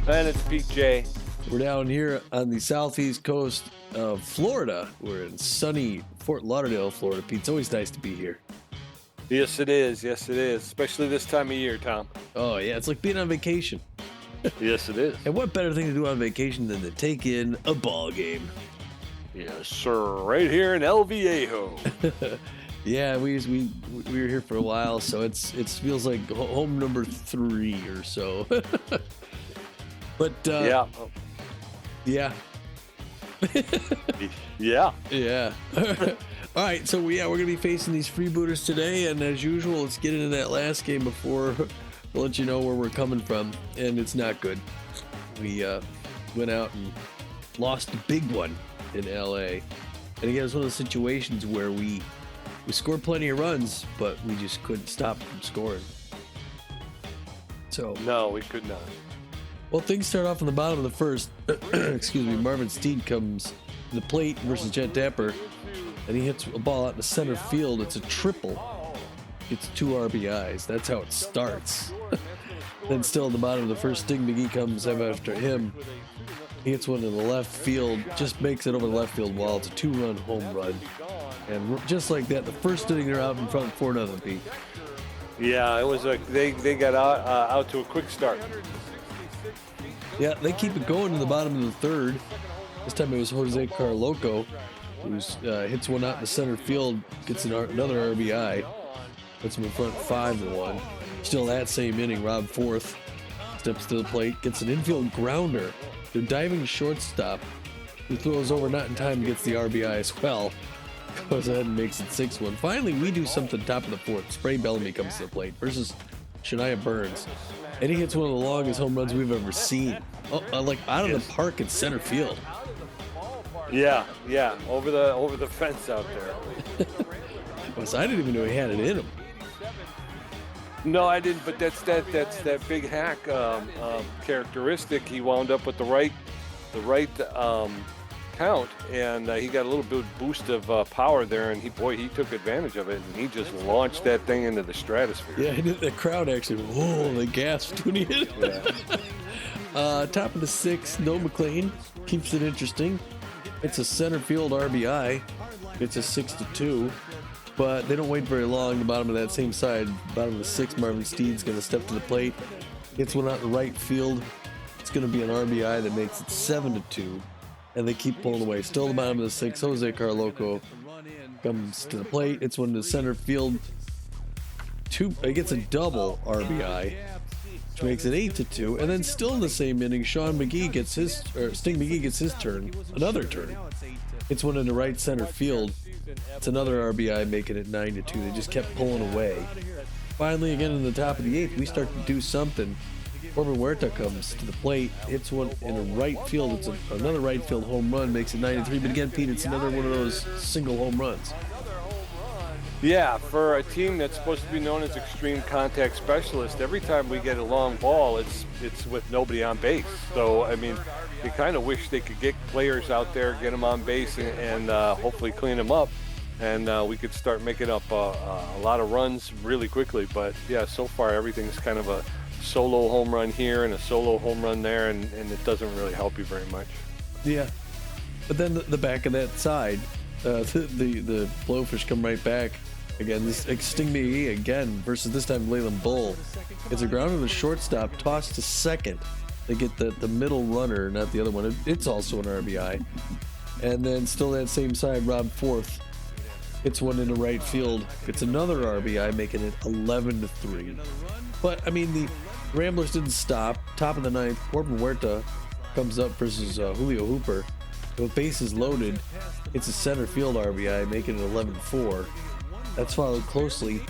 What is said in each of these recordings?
And it's Pete J. We're down here on the southeast coast of Florida. We're in sunny Fort Lauderdale, Florida. Pete, it's always nice to be here. Yes, it is. Yes, it is. Especially this time of year, Tom. Oh, yeah, it's like being on vacation. Yes, it is. And what better thing to do on vacation than to take in a ball game? Yes, sir. Right here in El Viejo. Yeah, we were here for a while, so it feels like home number 3 or so. But yeah. Yeah. Yeah. Yeah. All right, so we're going to be facing these Freebooters today, and as usual, let's get into that last game before we'll let you know where we're coming from, and it's not good. We went out and lost a big one in LA. And again, it's one of those situations where we scored plenty of runs, but we just couldn't stop from scoring. So No, we could not. well, things start off in the bottom of the first. Excuse me. Marvin Steed comes to the plate versus Jet Dapper, and he hits a ball out in the center field. It's a triple. It's 2 RBIs. That's how it starts. Then still in the bottom of the first, Sting McGee comes after him. He hits one in the left field, just makes it over the left field wall. It's a 2-run home run. And just like that, the first inning they're out in front 4-0, Pete. Yeah, it was they got out to a quick start. Yeah, they keep it going to the bottom of the third. This time it was Jose Carloco, who hits one out in the center field, gets another RBI, puts him in front 5-1. Still that same inning, Rob Forth steps to the plate, gets an infield grounder. The diving shortstop, who throws over not in time, gets the RBI as well. Goes ahead and makes it 6-1. Finally, we do something top of the fourth. Spray Bellamy comes to the plate versus Shania Burns. And he hits one of the longest home runs we've ever seen. Like out of the park in center field. Yeah, over the fence out there. I didn't even know he had it in him. No, I didn't. But that's that big hack characteristic. He wound up with the right count, and he got a little bit boost of power there, and he took advantage of it, and he just launched that thing into the stratosphere. Yeah, the crowd actually, they gasped when he hit it. Yeah. Top of the 6th, Noah McLean keeps it interesting. It's a center field RBI. It's a 6-2, but they don't wait very long. The bottom of that same side, bottom of the 6th, Marvin Steed's going to step to the plate. Gets one out in right field. It's going to be an RBI that makes it 7-2. And they keep pulling away. Still the bottom of the 6th, Jose Carloco comes to the plate. It's one to center field. He gets a double RBI, which makes it 8-2. And then still in the same inning, Sting McGee gets his turn, another turn. It's one into right center field. It's another RBI, making it 9-2. They just kept pulling away. Finally, again in the top of the 8th, we start to do something. Corbin Huerta comes to the plate, hits one in a right field. It's another right field home run, makes it 9-3. But again, Pete, it's another one of those single home runs. Yeah, for a team that's supposed to be known as extreme contact specialist, every time we get a long ball, it's with nobody on base. So, I mean, you kind of wish they could get players out there, get them on base, and hopefully clean them up. And we could start making up a lot of runs really quickly. But, yeah, so far everything's kind of a solo home run here and a solo home run there, and it doesn't really help you very much. Yeah, but then the back of that side, the blowfish come right back again. This Sting McGee again versus this time Leyland Bull. It's a ground to the shortstop, tossed to second. They get the middle runner, not the other one. It's also an RBI, and then still that same side, Rob Forth hits one into right field. It's another RBI, making it 11-3. But I mean the Ramblers didn't stop. Top of the 9th, Corbin Huerta comes up versus Julio Hooper. With bases loaded, it's a center field RBI, making it 11-4. That's followed closely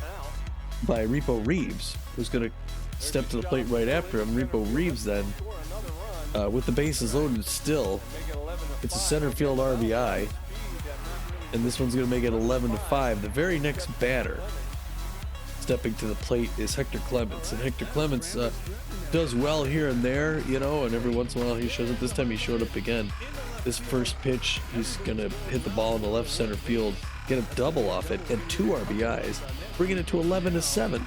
by Repo Reeves, who's going to step to the plate right after him. Repo Reeves then, with the bases loaded still, it's a center field RBI, and this one's going to make it 11-5. The very next batter stepping to the plate is Hector Clements, and Hector Clements does well here and there, and every once in a while he shows up. This time he showed up again. This first pitch, he's gonna hit the ball in the left center field, get a double off it, and 2 RBIs, bringing it to 11-7.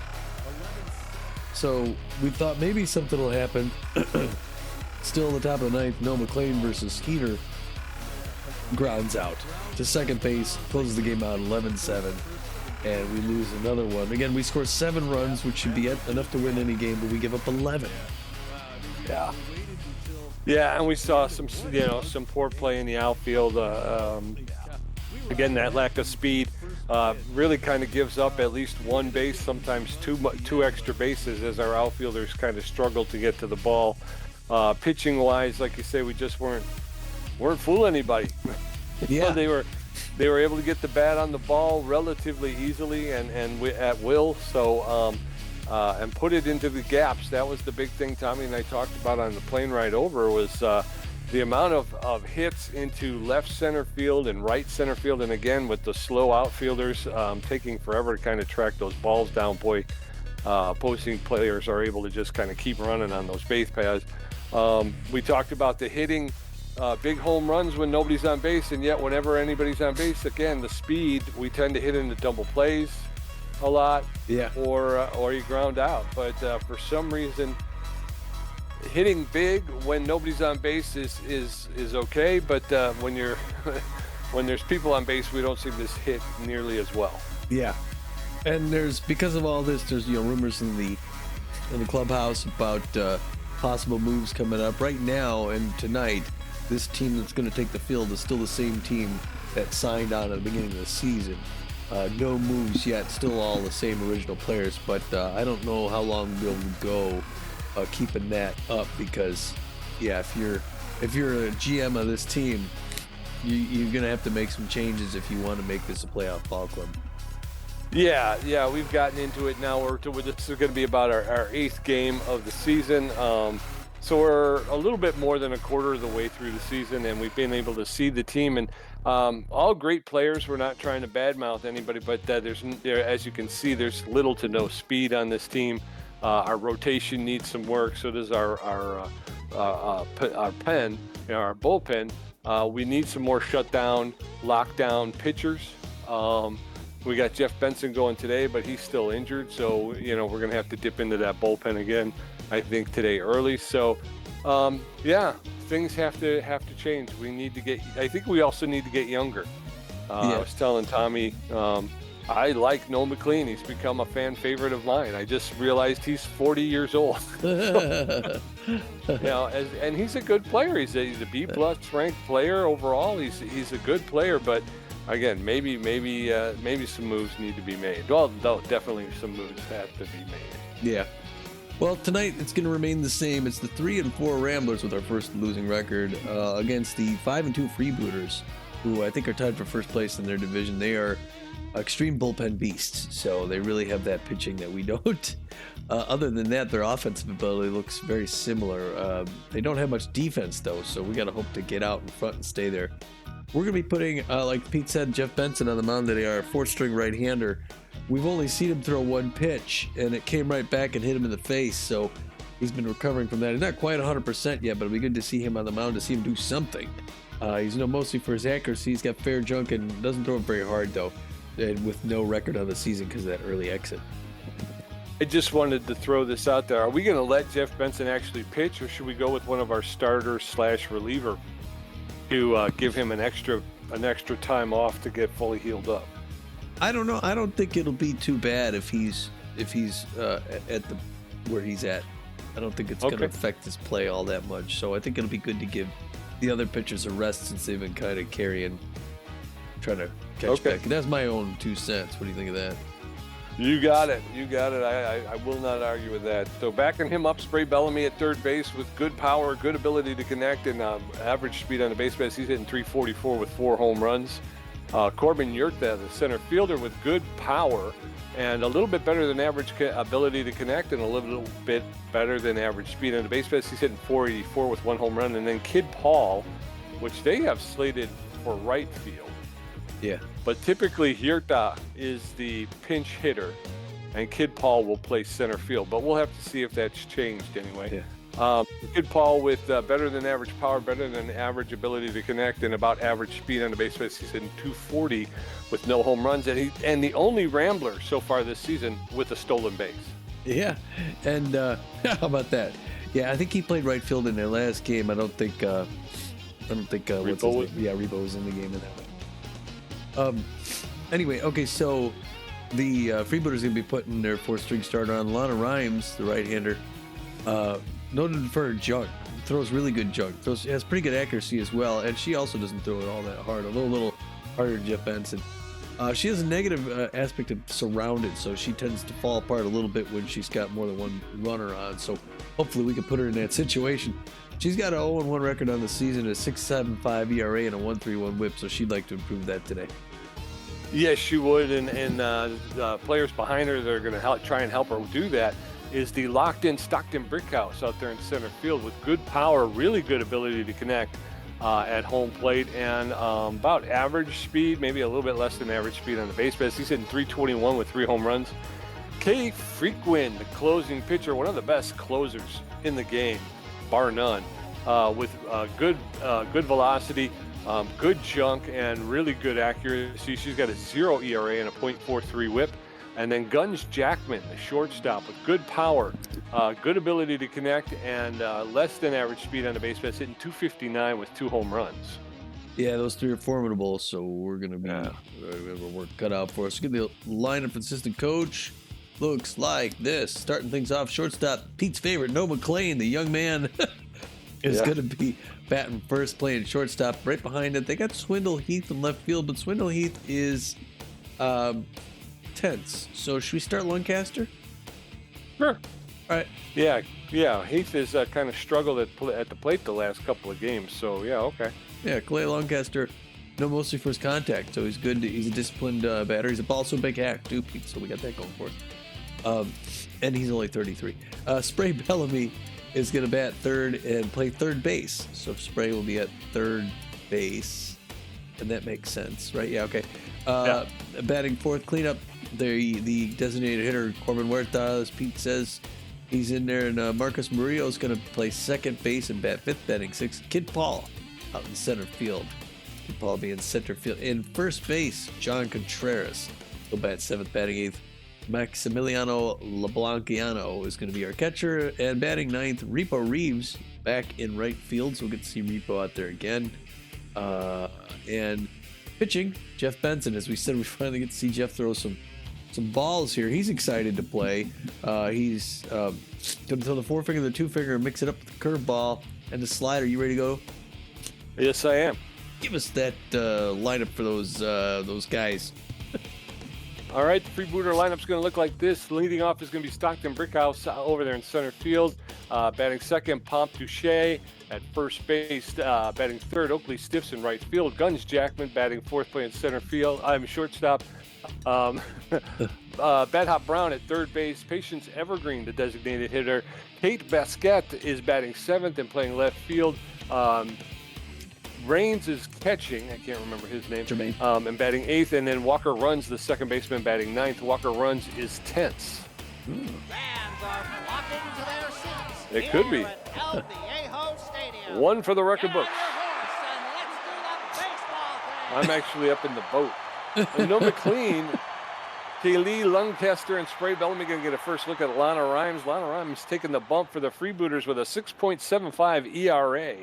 So we thought maybe something will happen Still at the top of the ninth, Noah McLean versus Heater grounds out to second base, closes the game out 11-7, and we lose another one. Again, we score 7 runs, which should be enough to win any game, but we give up 11. Yeah. Yeah, and we saw some poor play in the outfield. Again, that lack of speed really kind of gives up at least one base, sometimes two extra bases, as our outfielders kind of struggle to get to the ball. Pitching wise, like you say, we just weren't fooling anybody. Yeah, they were able to get the bat on the ball relatively easily and at will. So and put it into the gaps. That was the big thing Tommy and I talked about on the plane ride over, was the amount of hits into left center field and right center field. And again, with the slow outfielders taking forever to kind of track those balls down, boy, opposing players are able to just kind of keep running on those base paths. We talked about the hitting big home runs when nobody's on base, and yet whenever anybody's on base, again, the speed, we tend to hit into double plays a lot, or you ground out. But for some reason, hitting big when nobody's on base is okay. But when you're when there's people on base, we don't seem to hit nearly as well. Yeah, and because of all this, there's rumors in the clubhouse about possible moves coming up right now and tonight. This team that's going to take the field is still the same team that signed on at the beginning of the season. No moves yet, still all the same original players, but I don't know how long we'll go keeping that up, because if you're a GM of this team, you're gonna have to make some changes if you want to make this a playoff ball club. Yeah, we've gotten into it now. This is going to be about our 8th game of the season. So we're a little bit more than a quarter of the way through the season, and we've been able to see the team, and all great players. We're not trying to badmouth anybody, but as you can see, there's little to no speed on this team. Our rotation needs some work. So does our pen, our bullpen. We need some more shutdown, lockdown pitchers. We got Jeff Benson going today, but he's still injured, so we're going to have to dip into that bullpen again, I think, today early. So things have to change. I think we also need to get younger. I was telling Tommy, I like Noah McLean. He's become a fan favorite of mine. I just realized he's 40 years old. And he's a good player. He's a B+ ranked player overall. He's a good player, but again, maybe some moves need to be made. Well, definitely some moves have to be made. Yeah. Well, tonight it's going to remain the same. It's the 3-4 Ramblers with our first losing record against the 5-2 Freebooters, who I think are tied for first place in their division. They are extreme bullpen beasts, so they really have that pitching that we don't. Other than that, their offensive ability looks very similar. They don't have much defense, though, so we got to hope to get out in front and stay there. We're going to be putting, like Pete said, Jeff Benson on the mound today, our 4th-string right-hander. We've only seen him throw one pitch, and it came right back and hit him in the face, so he's been recovering from that. He's not quite 100% yet, but it'll be good to see him on the mound, to see him do something. He's known mostly for his accuracy. He's got fair junk and doesn't throw it very hard, though, and with no record on the season because of that early exit. I just wanted to throw this out there. Are we going to let Jeff Benson actually pitch, or should we go with one of our starters/reliever to give him an extra time off to get fully healed up? I don't know. I don't think it'll be too bad if he's at where he's at. I don't think it's going to affect his play all that much. So I think it'll be good to give the other pitchers a rest, since they've been kind of trying to catch back. And that's my own 2 cents. What do you think of that? You got it. I will not argue with that. So backing him up, Spray Bellamy at third base with good power, good ability to connect, and average speed on the base paths. He's hitting .344 with 4 home runs. Corbin Yurta, the center fielder, with good power and a little bit better than average ability to connect, and a little bit better than average speed on the base paths. He's hitting .484 with 1 home run. And then Kid Paul, which they have slated for right field. Yeah. But typically Yurta is the pinch hitter, and Kid Paul will play center field. But we'll have to see if that's changed anyway. Yeah. Kid Paul with better than average power, better than average ability to connect, and about average speed on the base paths. He's hitting .240 with no home runs, and the only Rambler so far this season with a stolen base. Yeah, and how about that? Yeah, I think he played right field in their last game. I don't think what's his name? Yeah, Rebo was in the game in that one. Anyway, okay, so the Freebooters gonna be putting their 4th-string starter on. Lana Rhymes, the right-hander, noted for her junk. Throws really good junk. Has pretty good accuracy as well, and she also doesn't throw it all that hard. A little harder than Jeff Benson. She has a negative aspect of surrounded, so she tends to fall apart a little bit when she's got more than one runner on. So hopefully we can put her in that situation. She's got an 0-1 record on the season, a 6.75 ERA, and a 1.31 WHIP. So she'd like to improve that today. Yes, she would, and players behind her that are going to try and help her do that is the locked-in Stockton Brickhouse out there in center field with good power, really good ability to connect at home plate, and about average speed, maybe a little bit less than average speed on the base paths. He's hitting 321 with 3 home runs. Kay Frequin, the closing pitcher, one of the best closers in the game, bar none, with good velocity. Good junk and really good accuracy. She's got a 0 ERA and a .43 WHIP. And then Guns Jackman, the shortstop, with good power, good ability to connect, and less than average speed on the base paths, hitting 259 with 2 home runs. Yeah, those 3 are formidable, so we're going to be work cut out for us. Get the lineup for assistant coach. Looks like this. Starting things off, shortstop, Pete's favorite, Noah McLean, the young man, is going to be batting first, playing shortstop. Right behind it, they got Swindle Heath in left field, but Swindle Heath is tense. So should we start Lancaster? Sure. All right. Yeah. Heath has kind of struggled at the plate the last couple of games. So yeah, okay. Yeah, Clay Lancaster, mostly for his contact, so he's good. He's a disciplined batter. He's also a big hack too, Pete. So we got that going for us. And he's only 33. Spray Bellamy is going to bat third and play third base. So Spray will be at third base, and that makes sense, right? Yeah, okay. Batting fourth, cleanup. The designated hitter, Corbin Huerta, as Pete says, he's in there, and Marcus Murillo is going to play second base and bat fifth, batting sixth. Kid Paul out in center field. Kid Paul being center field. In first base, John Contreras will bat seventh, batting eighth. Maximiliano LeBlanciano is going to be our catcher, and batting ninth, Repo Reeves back in right field, so we'll get to see Repo out there again. And pitching, Jeff Benson. As we said, we finally get to see Jeff throw some balls here. He's excited to play. He's going to throw the forefinger, the two-finger, and mix it up with the curveball and the slider. You ready to go? Yes, I am. Give us that lineup for those guys. All right, the Freebooter lineup's going to look like this. Leading off is going to be Stockton Brickhouse over there in center field. Batting second, Pomp Duche. At first base, batting third, Oakley Stiffs in right field. Guns Jackman batting fourth, playing center field. I'm shortstop. Bad Hop Brown at third base. Patience Evergreen, the designated hitter. Kate Basquette is batting seventh and playing left field. Raines is catching. I can't remember his name. Jermaine. And batting eighth. And then Walker Runs, the second baseman, batting ninth. Walker Runs is tense. Fans are flocking to their seats. It could be. At Viejo Stadium. One for the record books. And let's do the baseball thing. I'm actually up in the boat. And no McLean, Kaylee Lancaster, and Spray Bellamy going to get a first look at Lana Rhymes. Lana Rhymes taking the bump for the Freebooters with a 6.75 ERA.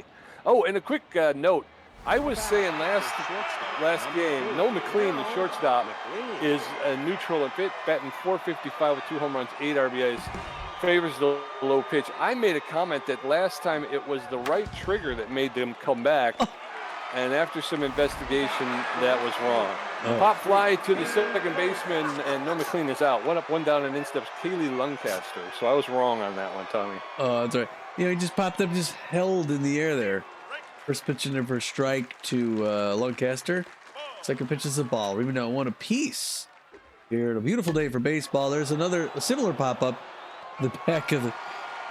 Oh, and a quick note. I was saying last game, Noah McLean, the shortstop, is a neutral and fit, batting .455 with 2 home runs, 8 RBIs, favors the low pitch. I made a comment that last time it was the right trigger that made them come back, and after some investigation, that was wrong. Pop fly to the second baseman, and Noah McLean is out. 1 up, 1 down, and in steps Kaylee Lancaster. So I was wrong on that one, Tommy. Oh, that's right. He just popped up, just held in the air there. First pitch in there for a strike to Lancaster. Second pitch is a ball. We're even now 1 apiece. Here, a beautiful day for baseball. There's a similar pop-up. The back of the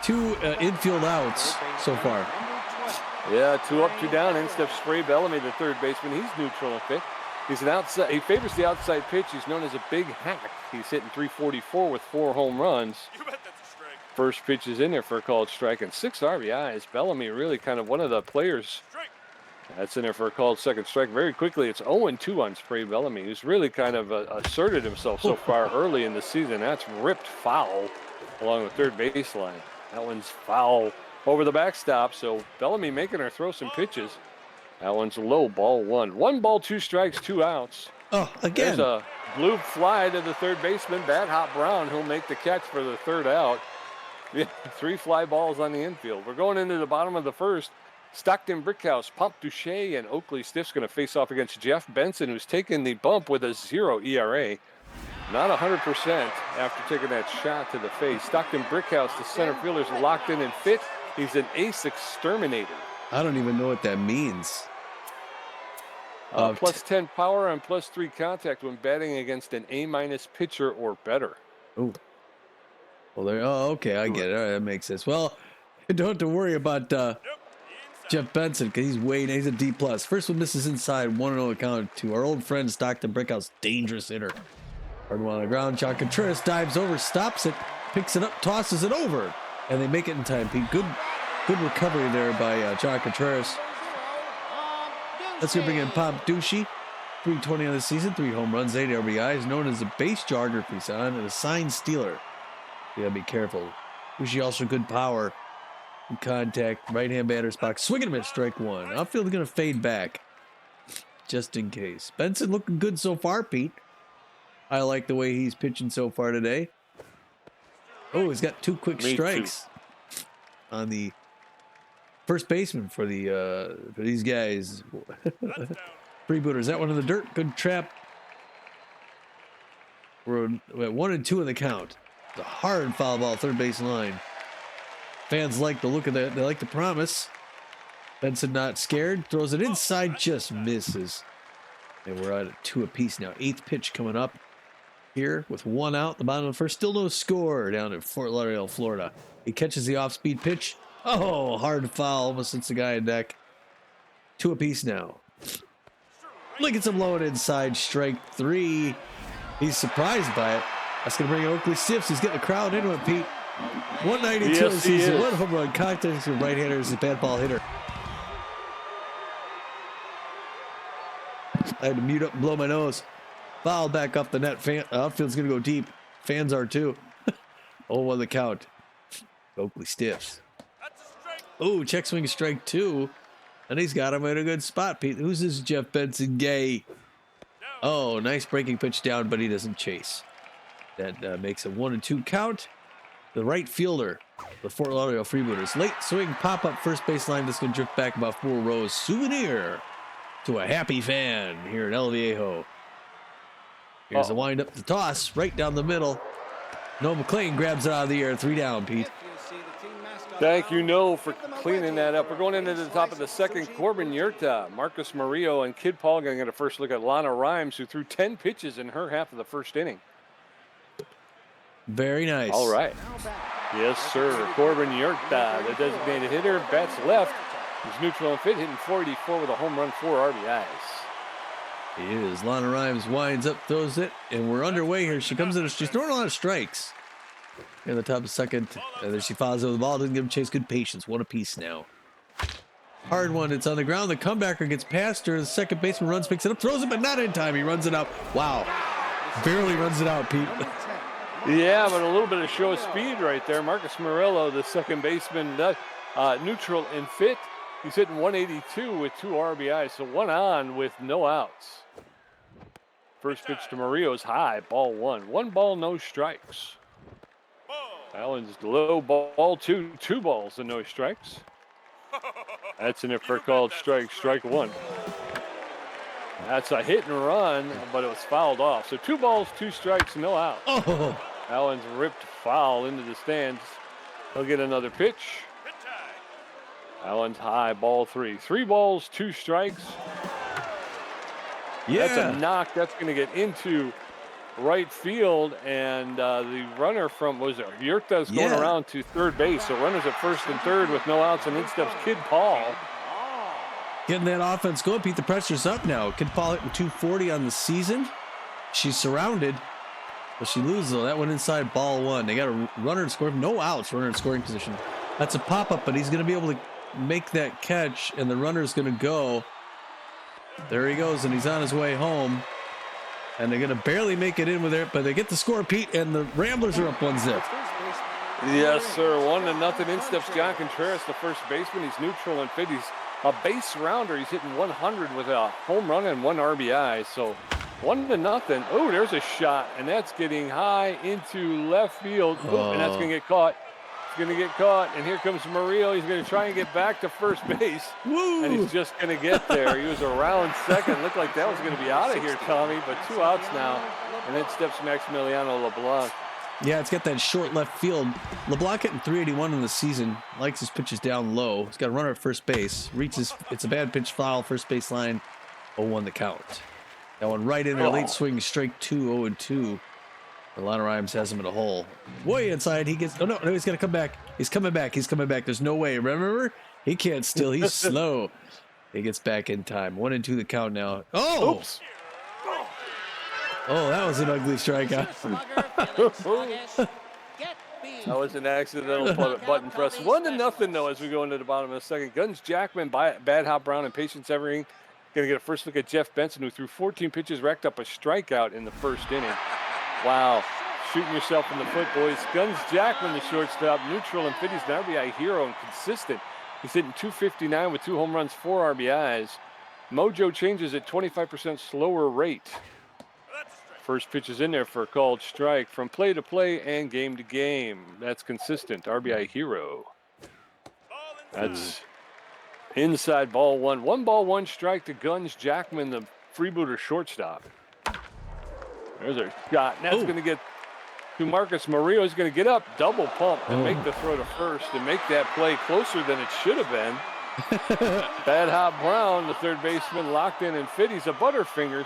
2 infield outs so far. Yeah, 2 up, 2 down. In steps Spray Bellamy, the third baseman. He's neutral and fit. He's an outside. He favors the outside pitch. He's known as a big hack. He's hitting .344 with 4 home runs. You bet that's a strike. First pitch is in there for a called strike, and 6 RBIs. Bellamy really kind of one of the players Strike. that's in there for a called second strike. Very quickly, it's 0-2 on Spray Bellamy, who's really kind of asserted himself so far early in the season. That's ripped foul along the third baseline. That one's foul. over the backstop. So Bellamy making her throw some pitches. That one's low, ball one. 1 ball, 2 strikes, 2 outs. Oh, again. There's a blue fly to the third baseman, Bad Hop Brown, who'll make the catch for the 3rd out. 3 fly balls on the infield. We're going into the bottom of the 1st. Stockton Brickhouse, Pomp Duche, and Oakley Stiff's going to face off against Jeff Benson, who's taking the bump with a 0 ERA. Not 100% after taking that shot to the face. Stockton Brickhouse, the center fielder's locked in and fit. He's an ace exterminator. I don't even know what that means. Plus 10 power and plus 3 contact when batting against an A- pitcher or better. Oh. Well, okay, I get it. All right, that makes sense. Well, you don't have to worry about Jeff Benson because he's a D+. First one misses inside, 1-0 account to our old friend Stockton Brickhouse, dangerous hitter. Hard one on the ground. John Contreras dives over, stops it, picks it up, tosses it over, and they make it in time, Pete. Good recovery there by John Contreras. Let's go bring in Pomp Duche. 320 on the season, 3 home runs, 8 RBIs, known as a base jogger if he's on, and a sign stealer. You gotta be careful. Duche also good power. Good contact, right-hand batter's box. Swing and a miss, strike 1. Outfield gonna fade back, just in case. Benson looking good so far, Pete. I like the way he's pitching so far today. Oh, he's got 2 quick strikes on the first baseman for these guys. Freebooters. That one in the dirt. Good trap. We're at 1 and 2 in the count. It's a hard foul ball, third base line. Fans like the look of that. They like the promise. Benson not scared. Throws it inside, just misses. And we're at 2 apiece now. 8th pitch coming up here with 1 out. The bottom of the 1st. Still no score down in Fort Lauderdale, Florida. He catches the off-speed pitch. Oh, hard foul. Almost hits the guy in deck. 2 apiece now. Look at some low and inside. Strike 3. He's surprised by it. That's going to bring in Oakley Stiffs. He's getting the crowd into it, Pete. 192 in the season. 1 home run. Contest with right-handers. A bad ball hitter. I had to mute up and blow my nose. Foul back up the net. Outfield's going to go deep. Fans are too. 0-1 the count. Oakley Stiffs. Oh, check swing strike 2. And he's got him in a good spot, Pete. Who's this Jeff Benson gay? Oh, nice breaking pitch down, but he doesn't chase. That makes a 1 and 2 count. The right fielder, the Fort Lauderdale Freebooters. Late swing, pop-up first base line. This can drift back about 4 rows. Souvenir to a happy fan here in El Viejo. Here's the wind up, the toss, right down the middle. Noah McClain grabs it out of the air. 3 down, Pete. Thank you, Noah, for cleaning that up. We're going into the top of the 2nd. Corbin Yurta, Marcus Murillo, and Kid Paul going to get a first look at Lana Rhymes, who threw 10 pitches in her half of the 1st inning. Very nice. All right. Yes, sir. Corbin Yurta, the designated hitter, bats left. He's neutral and fit, hitting 484 with a home run, 4 RBIs. He is. Lana Rhymes winds up, throws it, and we're underway here. She comes in, she's throwing a lot of strikes. In the top of 2nd, and then she follows over the ball, doesn't give him chase. Good patience. 1 apiece now. Hard one. It's on the ground. The comebacker gets past her. The second baseman runs, picks it up, throws it, but not in time. He runs it out. Wow. Barely runs it out, Pete. Yeah, but a little bit of show of speed right there. Marcus Murillo, the second baseman, neutral and fit. He's hitting 182 with 2 RBIs, so 1 on with no outs. First pitch to Murillo's high, ball 1. 1 ball, no strikes. Allen's low, ball 2. 2 balls and no strikes. That's an if called strike 1. That's a hit and run, but it was fouled off. So 2 balls, 2 strikes, no out. Oh. Allen's ripped foul into the stands. He'll get another pitch. Allen's high, ball 3. 3 balls, 2 strikes. Yeah. That's a knock. That's going to get into right field, and the runner from, Yurta's going around to third base. So runners at 1st and 3rd with no outs, and in steps Kid Paul. Getting that offense going, Pete. The pressure's up now. Kid Paul hitting 240 on the season. She's surrounded, but she loses, though. That went inside, ball 1. They got a runner in scoring, no outs, runner in scoring position. That's a pop-up, but he's going to be able to make that catch, and the runner's going to go. There he goes, and he's on his way home. And they're going to barely make it in with it, but they get the score, Pete, and the Ramblers are up 1-0. Yes, sir. 1-0. In steps John Contreras, the first baseman. He's neutral and fit. He's a base rounder. He's hitting 100 with a home run and 1 RBI. So 1-0. Oh, there's a shot, and that's getting high into left field. Oh, and that's going to get caught. It's going to get caught, and here comes Murillo. He's going to try and get back to first base. Woo! And he's just going to get there. He was around second. Looked like that was going to be out of here, Tommy, but 2 outs now. And then steps Maximiliano LeBlanc. Yeah, it's got that short left field. LeBlanc hitting 381 in the season. Likes his pitches down low. He's got a runner at first base. Reaches. It's a bad pitch foul. First base line. 0-1 the count. That one right in there. Late swing. Strike 2. 0-2. Atlanta Rhymes has him in a hole. Way inside. He gets. Oh no! He's gonna come back. He's coming back. He's coming back. There's no way. Remember? He can't steal. He's slow. He gets back in time. 1-2 the count now. Oh! Oops. Oh, that was an ugly strikeout. That was an accidental button press. 1-0 though as we go into the bottom of the second. Guns Jackman, Bad Hop Brown, and Patience Evergreen going to get a first look at Jeff Benson, who threw 14 pitches, racked up a strikeout in the first inning. Wow. Shooting yourself in the foot, boys. Guns Jackman, the shortstop, neutral and fit. He's an RBI hero and consistent. He's hitting 259 with 2 home runs, 4 RBIs. Mojo changes at 25% slower rate. First pitch is in there for a called strike. From play to play and game to game. That's consistent. RBI hero. That's inside ball 1. 1 ball, 1 strike to Guns Jackman, the Freebooter shortstop. There's a shot. And that's going to get to Marcus Murillo. He's going to get up, double pump, and make the throw to first and make that play closer than it should have been. Bad Hop Brown, the third baseman, locked in and fit. He's a Butterfingers,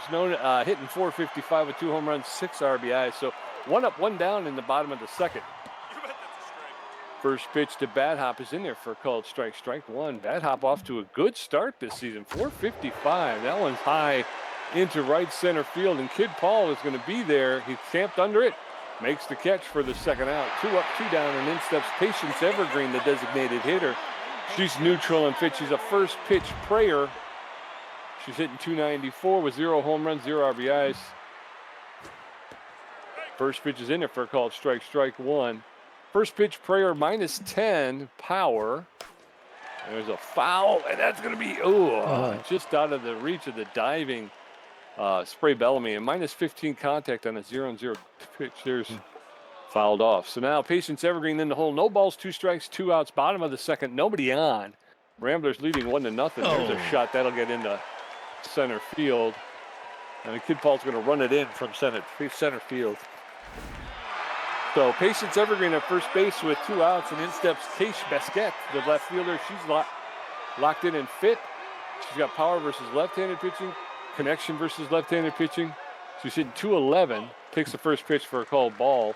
hitting 455 with 2 home runs, 6 RBIs. So 1 up, 1 down in the bottom of the second. First pitch to Bad Hop is in there for a called strike. Strike 1. Bad Hop off to a good start this season. 455. That one's high into right center field, and Kid Paul is going to be there. He's camped under it. Makes the catch for the second out. 2 up, 2 down, and in steps Patience Evergreen, the designated hitter. She's neutral and fit. She's a first pitch prayer. She's hitting 294 with 0 home runs, 0 RBIs. First pitch is in there for a called strike. Strike 1. First pitch prayer -10 power. There's a foul, and that's going to be just out of the reach of the diving Spray Bellamy, and -15 contact on a 0-0 pitch. There's fouled off. So now Patience Evergreen in the hole. No balls, 2 strikes, 2 outs. Bottom of the second. Nobody on. Ramblers leading 1-0. There's a shot that'll get into center field, and the Kid Paul's going to run it in from center field. So Patience Evergreen at first base with 2 outs, and in steps Keish Basquette, the left fielder. She's locked in and fit. She's got power versus left-handed pitching, connection versus left-handed pitching. She's hitting 211. Takes the first pitch for a called ball.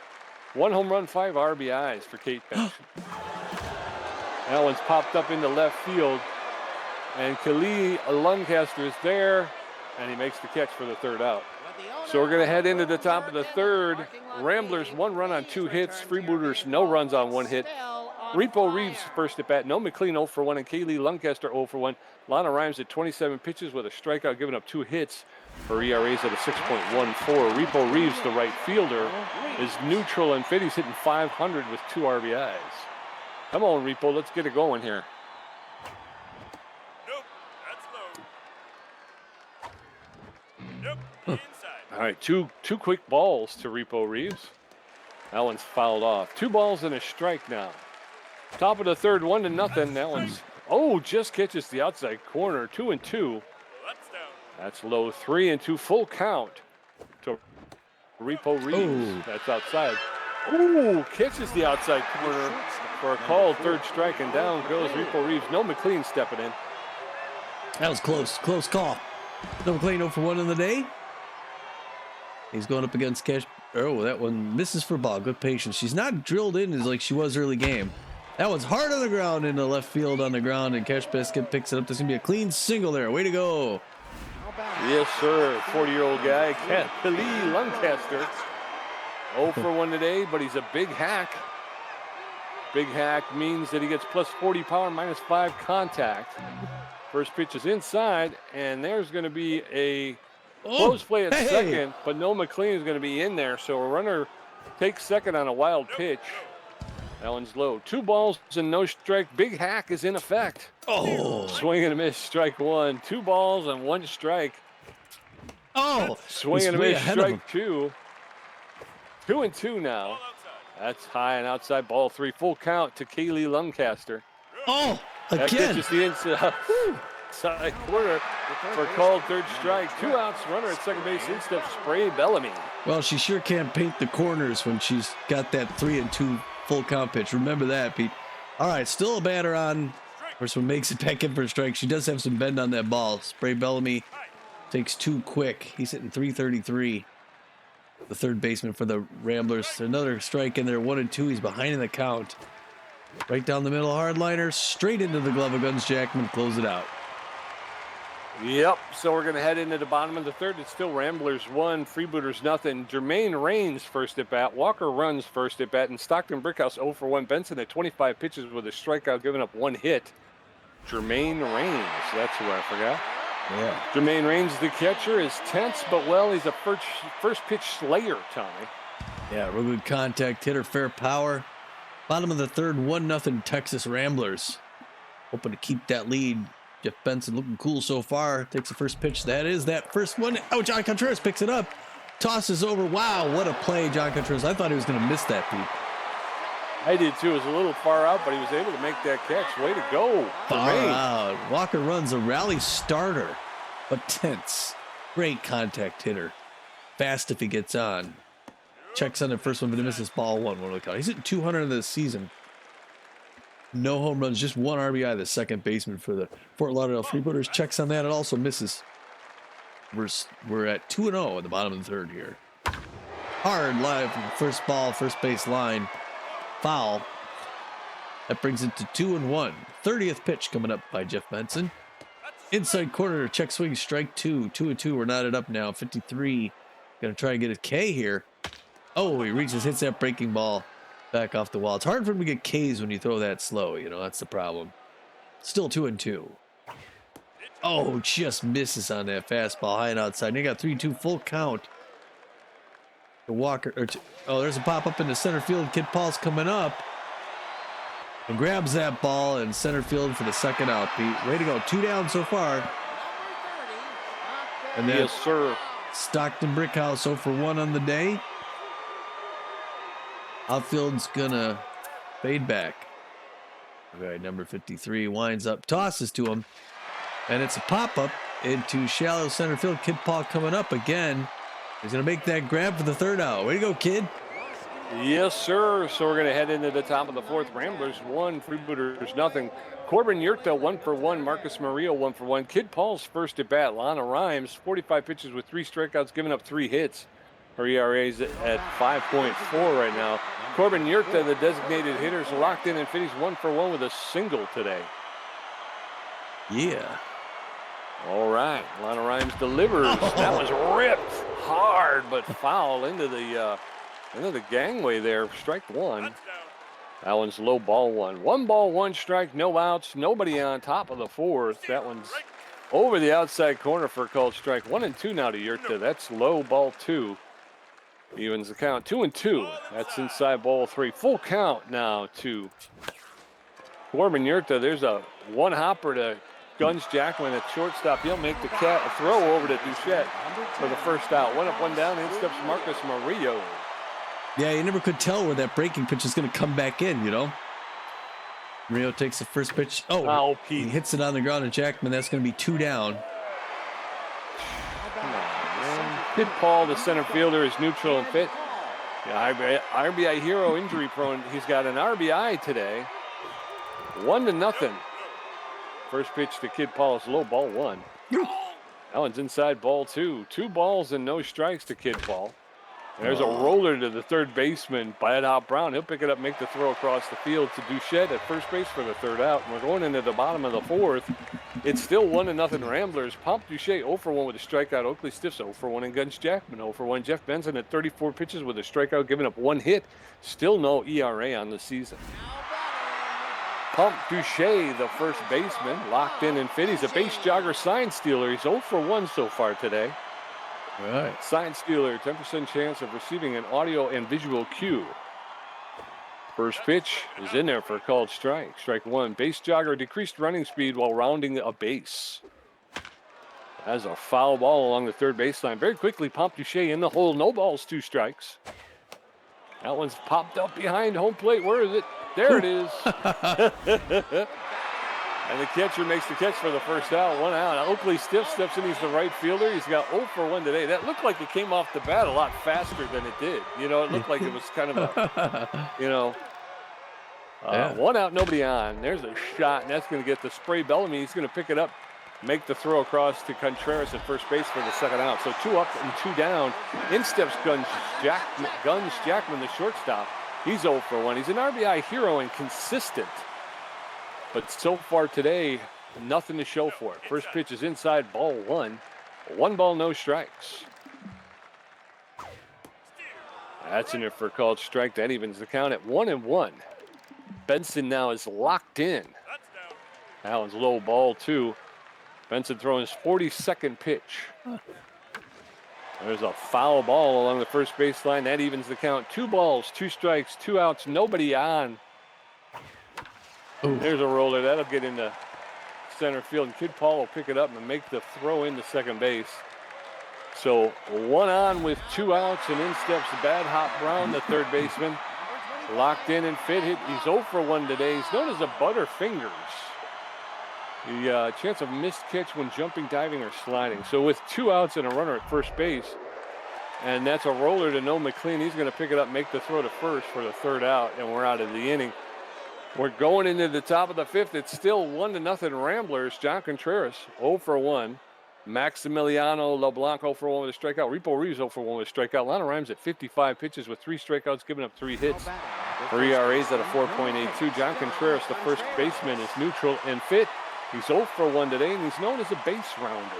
1 home run, 5 RBIs for Kate Benson. That one's popped up into left field, and Khalil Luncaster is there, and he makes the catch for the 3rd out. So we're going to head into the top of the 3rd. Ramblers 1 run on 2 hits. Freebooters no runs on 1 hit. Repo Reeves first at bat. No McLean 0 for 1, and Kaylee Luncaster 0 for 1. Lana Rhymes at 27 pitches with a strikeout, giving up 2 hits. Her ERA's at a 6.14. Repo Reeves, the right fielder, is neutral and fit. He's hitting 500 with 2 RBIs. Come on, Repo, let's get it going here. Nope, that's low. Nope, inside. All right, two quick balls to Repo Reeves. That one's fouled off. 2 balls and a strike now. Top of the 3rd, 1-0. That one's just catches the outside corner. 2-2. That's low. 3-2. Full count to Repo Reeves. That's outside. Catches the outside corner for a called 3rd strike, and down goes Repo Reeves. No McLean stepping in. That was close call. No McLean 0 for 1 in the day. He's going up against Cash. Oh, that one misses for ball. Good patience. She's not drilled in as like she was early game. That one's hard on the ground in the left field on the ground, and Cash Basket picks it up. There's going to be a clean single there. Way to go. Yes, sir. 40-year-old guy, Khalil Luncaster. 0 for 1 today, but he's a big hack. Big hack means that he gets plus 40 power, -5 contact. First pitch is inside, and there's going to be a close play at second, but no McLean is going to be in there, so a runner takes second on a wild pitch. That one's low. 2 balls and no strike. Big hack is in effect. Oh. Swing and a miss, strike 1. 2 balls and 1 strike. Oh. Swing He's and a way miss, ahead of him. strike 2. 2-2 now. Ball outside. That's high and outside, ball 3. Full count to Kaylee Luncaster. Oh, That again. catches the inside corner for called third strike. 2 outs, runner at second base. In steps Spray Bellamy. Well, she sure can't paint the corners when she's got that 3-2 full count pitch. Remember that, Pete. All right, still a batter on. First one makes it back in for a strike. She does have some bend on that ball. Spray Bellamy takes 2 quick. He's hitting .333. The third baseman for the Ramblers. Another strike in there, 1-2. He's behind in the count. Right down the middle, hardliner, straight into the glove of Guns Jackman. Close it out. Yep, so we're going to head into the bottom of the third. It's still Ramblers 1, Freebooters nothing. Jermaine Rains first at bat. Walker runs first at bat. And Stockton Brickhouse 0 for 1. Benson at 25 pitches with a strikeout, giving up 1 hit. Jermaine Rains, that's who I forgot. Yeah. Jermaine Rains, the catcher, is tense, but well, he's a first pitch slayer, Tommy. Yeah, real good contact hitter, fair power. Bottom of the third, 1-0 Texas Ramblers. Hoping to keep that lead. Jeff Benson looking cool so far. Takes the first pitch. That is that first one. Oh, John Contreras picks it up. Tosses over. Wow, what a play, John Contreras. I thought he was going to miss that, Pete. I did too. It was a little far out, but he was able to make that catch. Way to go. Far Jermaine. out. Walker runs a rally starter, but tense. Great contact hitter. Fast if he gets on. Checks on the first one, but he misses ball 1. What do we call it? He's hitting 200 this season. No home runs, just 1 RBI, the second baseman for the Fort Lauderdale Freebooters. Checks on that. It also misses. We're at 2-0 at the bottom of the third here. Hard live from the first ball, first base line. Foul. That brings it to 2-1. 30th pitch coming up by Jeff Benson. Inside corner, check swing, strike 2. 2-2. We're knotted up now. 53. Gonna try and get a K here. Oh, he reaches, hits that breaking ball back off the wall. It's hard for him to get Ks when you throw that slow. You know, that's the problem. Still 2-2. Oh, just misses on that fastball high and outside. And he got 3-2 full count. The Walker. Oh, there's a pop up in the center field. Kid Paul's coming up and grabs that ball in center field for the second out. Pete, way to go. 2 down so far. And then Yes, sir. Stockton Brickhouse 0 for 1 on the day. Outfield's gonna fade back. Okay, number 53 winds up, tosses to him, and it's a pop-up into shallow center field. Kid Paul coming up again. He's gonna make that grab for the third out. Way to go, kid. Yes, sir. So we're going to head into the top of the fourth. Ramblers 1, Freebooters nothing. Corbin Yurta 1 for 1. Marcus Murillo 1 for 1. Kid Paul's first at bat. Lana Rhymes 45 pitches with 3 strikeouts, giving up 3 hits. Her ERA's at 5.4 right now. Corbin Yurta, the designated hitter, is locked in and finished 1 for 1 with a single today. Yeah. All right, Lana Rhymes delivers. That was ripped hard, but foul into the gangway there. Strike 1. That's down. That one's low, ball 1. 1 ball, 1 strike, no outs, nobody on top of the fourth. That one's over the outside corner for a called strike. 1-2 now to Yurta. That's low, ball 2. Evens the count. 2-2. That's inside, ball 3. Full count now to Corbin Yurta. There's a 1 hopper to Guns Jackman at shortstop. He'll make the throw over to Duchette for the first out. 1 up, 1 down. In steps Marcus Murillo. Yeah, you never could tell where that breaking pitch is going to come back in, you know? Murillo takes the first pitch. Oh, he Pete. hits it on the ground to Jackman. That's going to be 2 down. Come on, man. Kid Paul, the center fielder, is neutral and fit. Yeah, RBI hero, injury prone. He's got an RBI today. 1-0. First pitch to Kid Paul is low, ball 1. That one's inside, ball 2. 2 balls and no strikes to Kid Paul. There's a roller to the third baseman, Bud Hop Brown. He'll pick it up, make the throw across the field to Duchette at first base for the third out. And we're going into the bottom of the fourth. It's still 1-0 Ramblers. Pomp Duchette 0 for 1 with a strikeout. Oakley Stiffs 0 for 1 and Guns Jackman 0 for 1. Jeff Benson at 34 pitches with a strikeout, giving up 1 hit. Still no ERA on the season. Pomp Duchette, the first baseman, locked in and fit. He's a base jogger sign stealer. He's 0 for 1 so far today. All right. Sign stealer, 10% chance of receiving an audio and visual cue. First pitch is in there for a called strike. Strike one. Base jogger decreased running speed while rounding a base. As a foul ball along the third baseline. Very quickly, Duche in the hole. No balls, 2 strikes. That one's popped up behind home plate. Where is it? There it is. And the catcher makes the catch for the first out. 1 out. Oakley Stiff steps in. He's the right fielder. He's got 0 for 1 today. That looked like it came off the bat a lot faster than it did. You know, it looked like it was kind of a, you know, 1 out, nobody on. There's a shot, and that's going to get the spray Bellamy. He's going to pick it up, make the throw across to Contreras at first base for the second out. So 2 up and 2 down. In steps Guns Jackman, the shortstop. He's 0 for 1. He's an RBI hero and consistent. But so far today, nothing to show for it. First pitch is inside, ball 1. 1 ball, no strikes. That's in there for a called strike. That evens the count at 1-1. Benson now is locked in. That one's low, ball 2. Benson throwing his 42nd pitch. There's a foul ball along the first baseline. That evens the count. 2 balls, 2 strikes, 2 outs, nobody on. Ooh. There's a roller. That'll get into center field. And Kid Paul will pick it up and make the throw into second base. So 1 on with 2 outs, and in steps Bad Hop Brown, the third baseman. Locked in and fit. He's 0 for 1 today. He's known as a Butterfingers. The chance of missed catch when jumping, diving, or sliding. So with 2 outs and a runner at first base, and that's a roller to Noah McLean. He's going to pick it up, make the throw to first for the 3rd out, and we're out of the inning. We're going into the top of the 5th. It's still 1-0 Ramblers. John Contreras 0 for 1. Maximiliano LeBlanc 0 for 1 with a strikeout. Repo Reeves 0 for 1 with a strikeout. Lana Rhymes at 55 pitches with 3 strikeouts, giving up 3 hits. For ERAs at a 4.82. John Contreras, the first baseman, is neutral and fit. He's 0 for 1 today, and he's known as a base rounder.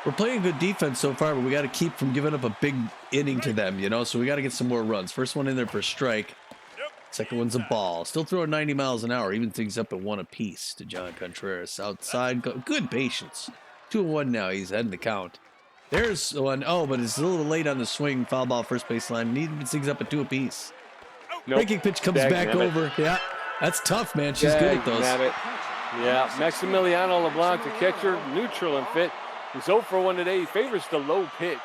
We're playing good defense so far, but we got to keep from giving up a big inning to them, you know? So we got to get some more runs. First one in there for a strike. Second one's a ball. Still throwing 90 miles an hour. Even things up at 1 apiece to John Contreras. Outside, good patience. 2-1 now. He's heading the count. There's one. Oh, but it's a little late on the swing. Foul ball, first baseline. Needs things up at 2 apiece. Nope. Breaking pitch comes back over. Yeah, that's tough, man. She's good at those. Yeah, Maximiliano LeBlanc, the catcher, neutral and fit. He's 0 for 1 today. He favors the low pitch.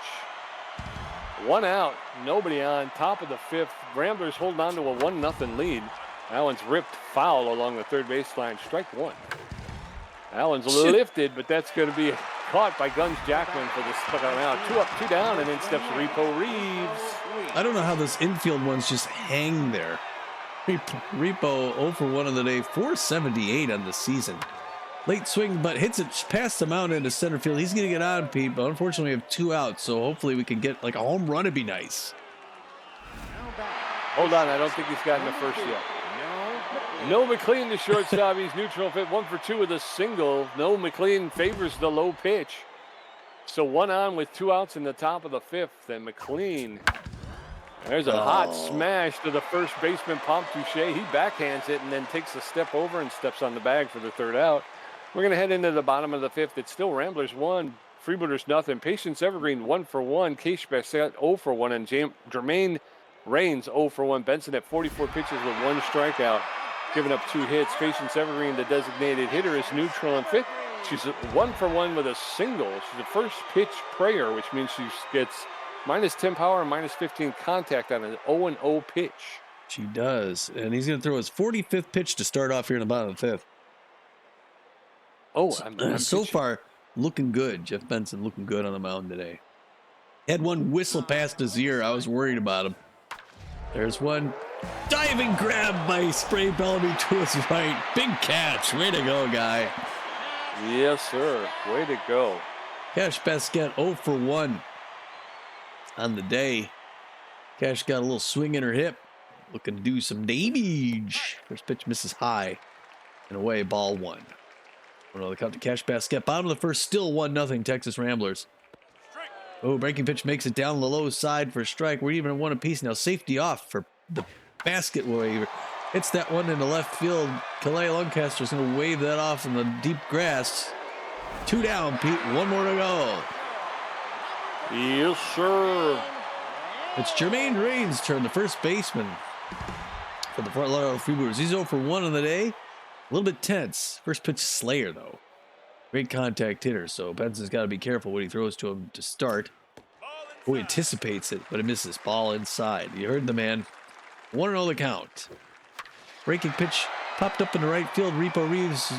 1 out, nobody on. Top of the 5th. Ramblers holding on to a 1-0 lead. That one's ripped foul along the third baseline. Strike 1. That one's lifted, but that's going to be caught by Guns Jackman for the second out. 2 up, 2 down, and in steps Repo Reeves. I don't know how those infield ones just hang there. Repo 0 for 1 on the day, 478 on the season. Late swing, but hits it past the mound into center field. He's going to get on, Pete, but unfortunately we have 2 outs, so hopefully we can get like a home run. It'd be nice. Hold on, I don't think he's gotten the first yet. No McLean to shortstop. He's neutral fit, 1 for 2 with a single. No McLean favors the low pitch. So 1 on with 2 outs in the top of the 5th. And McLean, there's a hot smash to the first baseman, Touche. He backhands it and then takes a step over and steps on the bag for the 3rd out. We're going to head into the bottom of the 5th. It's still Ramblers 1, Freebooters nothing. Patience Evergreen 1 for 1. Case Bassett 0 for 1. And Jermaine Raines 0 for 1. Benson at 44 pitches with 1 strikeout, giving up 2 hits. Patience Evergreen, the designated hitter, is neutral and fit. She's 1 for 1 with a single. She's a first pitch prayer, which means she gets minus 10 power and minus 15 contact on an 0-0 pitch. She does. And he's going to throw his 45th pitch to start off here in the bottom of the 5th. I'm so far, looking good. Jeff Benson looking good on the mound today. Had one whistle past his ear. I was worried about him. There's one diving grab by Spray Bellamy to his right. Big catch. Way to go, guy. Yes, sir. Way to go. Cash Basquette 0 for 1 on the day. Cash got a little swing in her hip. Looking to do some damage. First pitch misses high. And away, ball 1. Another count to Cash Basquette. Bottom of the 1st, still 1-0 Texas Ramblers. Oh, breaking pitch makes it down the low side for a strike. We're even at 1 apiece now. Safety off for the basket waiver. Hits that one in the left field. Calais Lancaster's going to wave that off in the deep grass. 2 down, Pete. 1 more to go. Yes, sir. It's Jermaine Raines' turn, the first baseman. for the Fort Lauderdale Freebooters. He's 0 for 1 on the day. A little bit tense. First pitch Slayer, though. Great contact hitter, so Benson's got to be careful what he throws to him to start. Oh, he anticipates it, but it misses. Ball inside. You heard the man. 1-0 the count. Breaking pitch popped up in the right field. Repo Reeves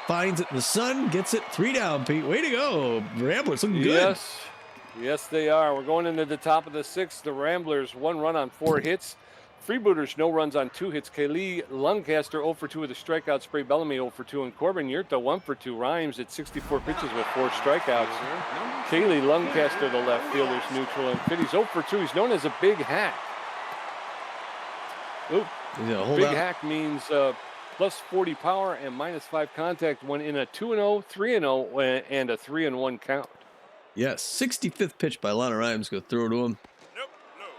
finds it in the sun, gets it. 3 down, Pete. Way to go. Ramblers looking good. Yes, they are. We're going into the top of the 6th. The Ramblers, 1 run on 4 hits. Freebooters, no runs on 2 hits. Kaylee Luncaster, 0 for 2 with a strikeout. Spray Bellamy, 0 for 2. And Corbin Yurta, 1 for 2. Rhymes at 64 pitches with 4 strikeouts. Kaylee Luncaster, the left fielder's neutral. And Fitty's 0 for 2. He's known as a big hack. Oop. Big hack means plus 40 power and minus 5 contact when in a 2-0, 3-0, and a 3-1 count. Yes, 65th pitch by Lana Rhymes. Go throw to him.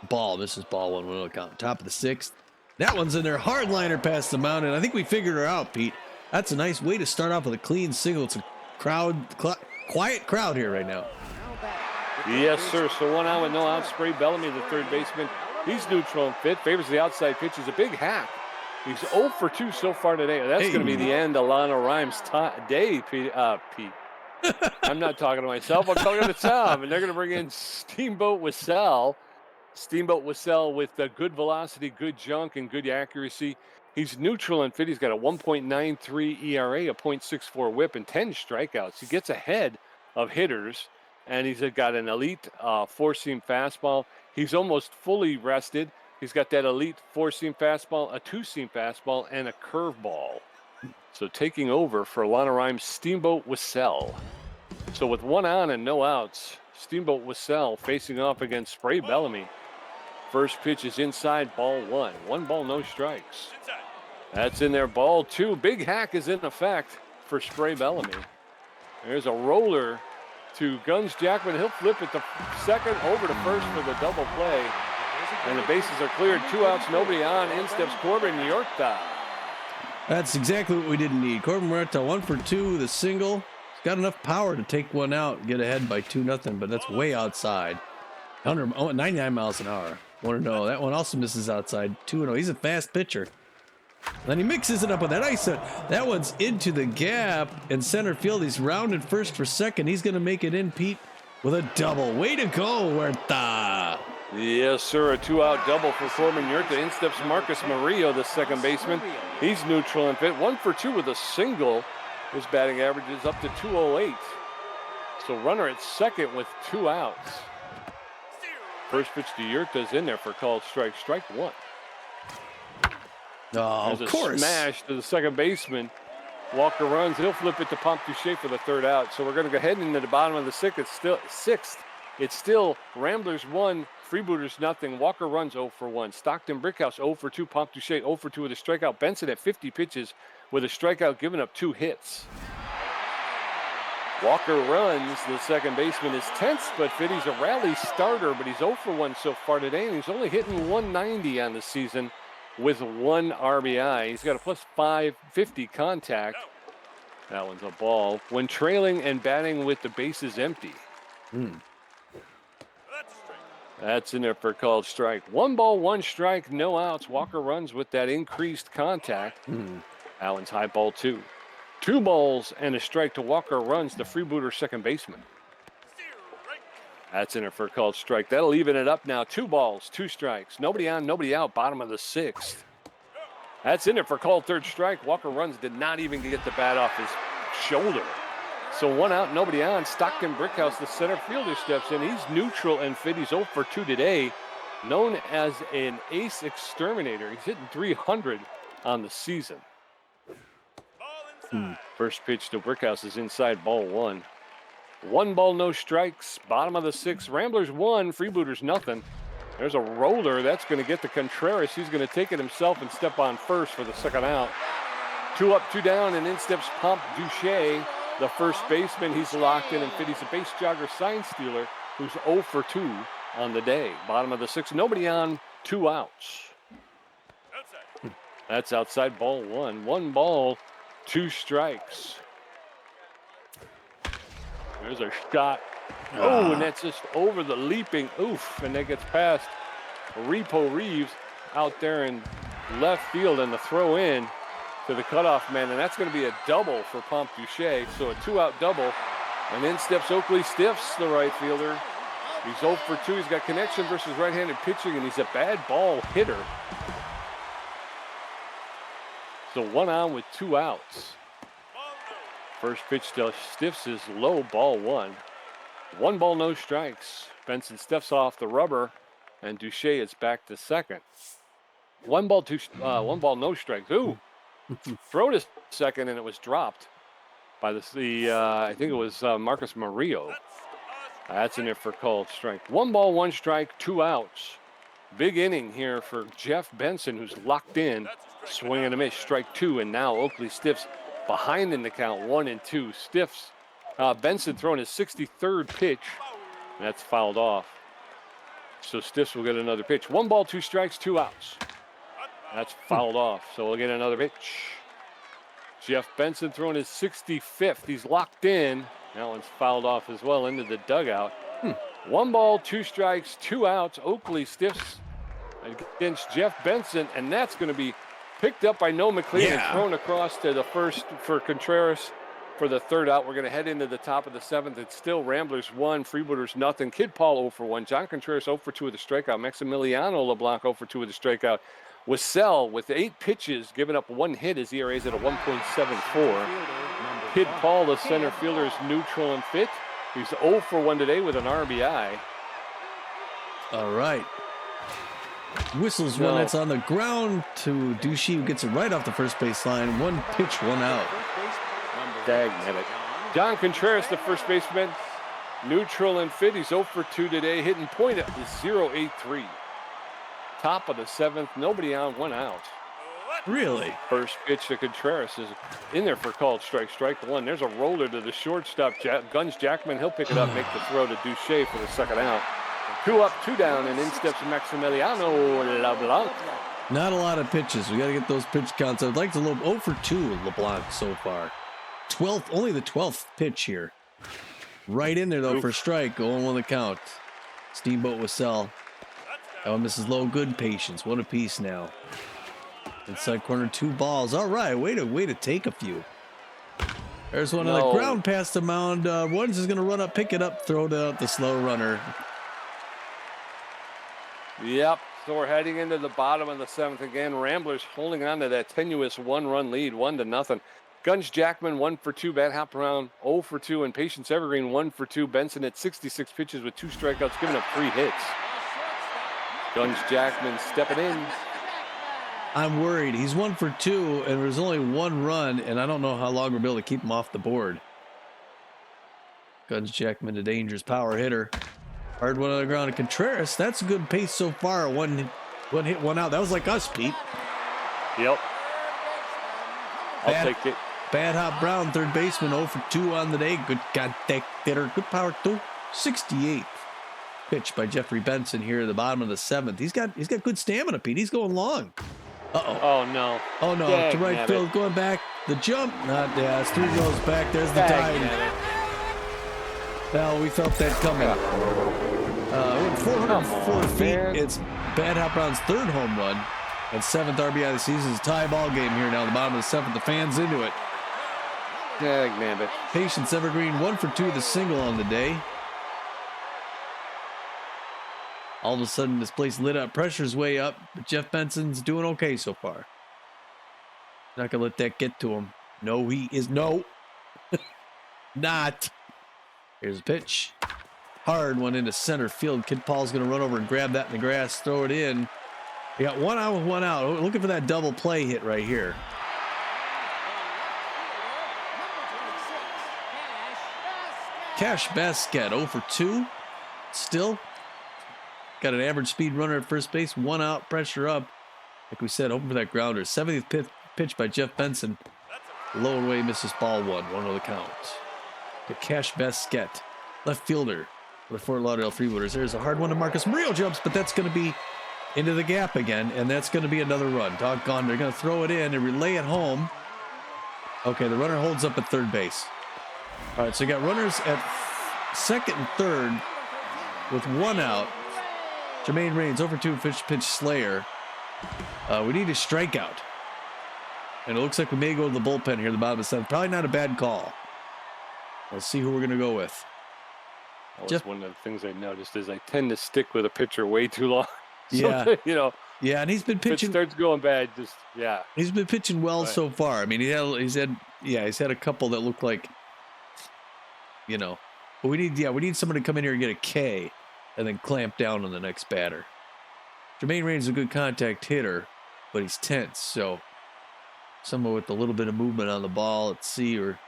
Ball. This is ball 1-1 count. Top of the 6th. That one's in there. Hardliner past the mound, and I think we figured her out, Pete. That's a nice way to start off with a clean single. It's a quiet crowd here right now. Yes, sir. So 1 out with no out. Spray Bellamy, the third baseman. He's neutral and fit. Favors the outside pitch. He's a big hack. He's 0 for 2 so far today. That's going to be the end of Lana Rhymes' day, Pete. I'm not talking to myself. I'm talking to Tom. And they're going to bring in Steamboat Wissell. Steamboat Wissell with good velocity, good junk, and good accuracy. He's neutral and fit. He's got a 1.93 ERA, a .64 whip, and 10 strikeouts. He gets ahead of hitters, and he's got an elite 4-seam fastball. He's almost fully rested. He's got that elite 4-seam fastball, a 2-seam fastball, and a curveball. So taking over for Lana Rhymes, Steamboat Wissell. So with 1 on and no outs, Steamboat Wissell facing off against Spray Bellamy. First pitch is inside, ball 1. 1 ball, no strikes. That's in there, ball 2. Big hack is in effect for Spray Bellamy. There's a roller to Guns Jackman. He'll flip it to second, over to first for the double play. And the bases are cleared. 2 outs, nobody on. In steps Corbin Yurta. That's exactly what we didn't need. Corbin Yurta, 1 for 2, the single. He's got enough power to take one out and get ahead by 2-0, but that's way outside. 99 miles an hour. 1-0. That one also misses outside. 2-0. He's a fast pitcher. Then he mixes it up with that ice. That one's into the gap in center field. He's rounded first for second. He's going to make it in, Pete, with a double. Way to go, Huerta. Yes, sir. A 2-out double for Corbin Yurta. In steps Marcus Murillo, the second baseman. He's neutral and fit. 1 for 2 with a single. His batting average is up to 208. So runner at second with 2 outs. First pitch to Yurta is in there for called strike. Strike 1. Oh, of course. Smash to the second baseman. Walker runs. He'll flip it to Pomptouche for the 3rd out. So we're going to go ahead into the bottom of the 6th. It's still Ramblers 1, Freebooters nothing. Walker runs 0 for 1. Stockton Brickhouse 0 for 2. Pomptouche 0 for 2 with a strikeout. Benson at 50 pitches with a strikeout, giving up 2 hits. Walker runs. The second baseman is tense, but Fitty's a rally starter, but he's 0 for 1 so far today, and he's only hitting 190 on the season with 1 RBI. He's got a plus 550 contact. That one's a ball. When trailing and batting with the bases empty. That's in there for called strike. 1 ball, 1 strike, no outs. Walker runs with that increased contact. Allen's high ball 2. 2 balls and a strike to Walker runs, the Freebooter second baseman. That's in there for a called strike. That'll even it up now. 2 balls, 2 strikes. Nobody on, nobody out. Bottom of the 6th. That's in there for called 3rd strike. Walker runs, did not even get the bat off his shoulder. So 1 out, nobody on. Stockton Brickhouse, the center fielder, steps in. He's neutral and fit. He's 0 for 2 today. Known as an ace exterminator. He's hitting 300 on the season. First pitch to Brickhouse is inside, ball 1. 1 ball, no strikes. Bottom of the 6th. Ramblers 1, Freebooters nothing. There's a roller. That's going to get to Contreras. He's going to take it himself and step on first for the 2nd out. 2 up, 2 down, and in steps Pomptouche, the first baseman. He's locked in and fit. He's a base jogger sign stealer who's 0 for 2 on the day. Bottom of the 6th. Nobody on, 2 outs. That's outside, ball 1. 1 ball, 2 strikes. There's a shot. Oh, and that's just over the leaping. Oof, and that gets past Repo Reeves out there in left field, and the throw in to the cutoff man, and that's going to be a double for Pomp Duche. So a 2-out double, and in steps Oakley Stiffs, the right fielder. He's 0 for 2. He's got connection versus right-handed pitching, and he's a bad ball hitter. So 1 on with 2 outs. First pitch to Stiffs is low, ball 1. 1 ball, no strikes. Benson steps off the rubber, and Duche is back to second. 1 ball, 1 ball, no strikes. Ooh, throw to second, and it was dropped by I think it was Marcus Murillo. That's in there for called strike. 1 ball, 1 strike, 2 outs. Big inning here for Jeff Benson, who's locked in. Swing and a miss, strike 2, and now Oakley Stiffs behind in the count, 1-2. Stiffs, Benson throwing his 63rd pitch. That's fouled off. So Stiffs will get another pitch. 1 ball, 2 strikes, 2 outs. That's fouled off. So we'll get another pitch. Jeff Benson throwing his 65th. He's locked in. That one's fouled off as well into the dugout. 1 ball, 2 strikes, 2 outs. Oakley Stiffs against Jeff Benson, and that's going to be picked up by Noah McLean and thrown across to the first for Contreras for the 3rd out. We're going to head into the top of the 7th. It's still Ramblers 1, Freebooters nothing. Kid Paul 0 for 1. John Contreras 0 for 2 with a strikeout. Maximiliano LeBlanc 0 for 2 with a strikeout. Wassell with 8 pitches, giving up 1 hit. His ERA is at a 1.74. Kid Paul, the center fielder, is neutral and fit. He's 0 for 1 today with an RBI. All right. Whistles one that's on the ground to Duche, who gets it right off the first base line. 1 pitch, 1 out. Dagnabbit. John Contreras, the first baseman, neutral and fit. He's 0 for 2 today, hitting point at the .083. Top of the 7th, nobody on, 1 out. Really? First pitch to Contreras is in there for called strike. Strike 1. There's a roller to the shortstop. Guns Jackman. He'll pick it up, make the throw to Duche for the 2nd out. 2 up, 2 down, and in steps Maximiliano LeBlanc. Not a lot of pitches. We got to get those pitch counts. I'd like to look 0 for 2 LeBlanc so far. 12th, only the 12th pitch here. Right in there though for strike. 0-1 the count. Steamboat Wassell. That one misses low. Good patience. 1 apiece now. Inside corner, 2 balls. All right, way to take a few. There's one on the ground past the mound. One's is going to run up, pick it up, throw it out the slow runner. Yep. So we're heading into the bottom of the 7th again. Ramblers holding on to that tenuous 1-run lead, 1-0. Guns Jackman 1 for 2. Bad hop around 0 for 2, and Patience Evergreen 1 for 2. Benson at 66 pitches with 2 strikeouts, giving up 3 hits. Guns Jackman stepping in. I'm worried. He's 1 for 2, and there's only 1 run, and I don't know how long we'll be able to keep him off the board. Guns Jackman, a dangerous power hitter. Hard one on the ground to Contreras. That's a good pace so far. One hit, 1 out. That was like us, Pete. Yep. I'll take it. Bad Hop Brown, 3rd baseman, 0 for 2 on the day. Good contact hitter. Good power too. 68th pitch by Jeffrey Benson here at the bottom of the 7th. He's got good stamina, Pete. He's going long. Oh no. Oh no. To right field, going back. The jump. Not yeah. It's 3 goes back. There's the tie. Well, we felt that coming. 404 feet. Man. It's Bad Hop Brown's 3rd home run and 7th RBI of the season. It's a tie ball game here now. The bottom of the 7th. The fans into it. Dagnabbit. Patience Evergreen 1 for 2 with a single on the day. All of a sudden, this place lit up. Pressure's way up, but Jeff Benson's doing okay so far. Not gonna let that get to him. No, he is not. Here's a pitch. Hard one into center field. Kid Paul's gonna run over and grab that in the grass, throw it in. We got 1 out with 1 out. Looking for that double play hit right here. Cash Basket 0 for 2. Still. Got an average speed runner at first base. 1 out, pressure up. Like we said, hoping for that grounder. 70th pitch by Jeff Benson. Low and away, misses ball 1. 1 on the count. The Cash Basket. Left fielder for the Fort Lauderdale Freebooters. There's a hard one to Marcus Murillo jumps, but that's going to be into the gap again, and that's going to be another run. Doggone, they're going to throw it in and relay it home. Okay, the runner holds up at 3rd base. All right, so you got runners at 2nd and 3rd with 1 out. Jermaine Raines over 2 pitch Slayer. We need a strikeout. And it looks like we may go to the bullpen here at the bottom of the seventh. Probably not a bad call. Let's see who we're going to go with. That's one of the things I noticed is I tend to stick with a pitcher way too long. Yeah. You know. Yeah, and he's been pitching. If it starts going bad, just, yeah. He's been pitching well so far. I mean, he's had a couple that look like, you know. But we need someone to come in here and get a K and then clamp down on the next batter. Jermaine Raines is a good contact hitter, but he's tense, so someone with a little bit of movement on the ball. Let's see, we're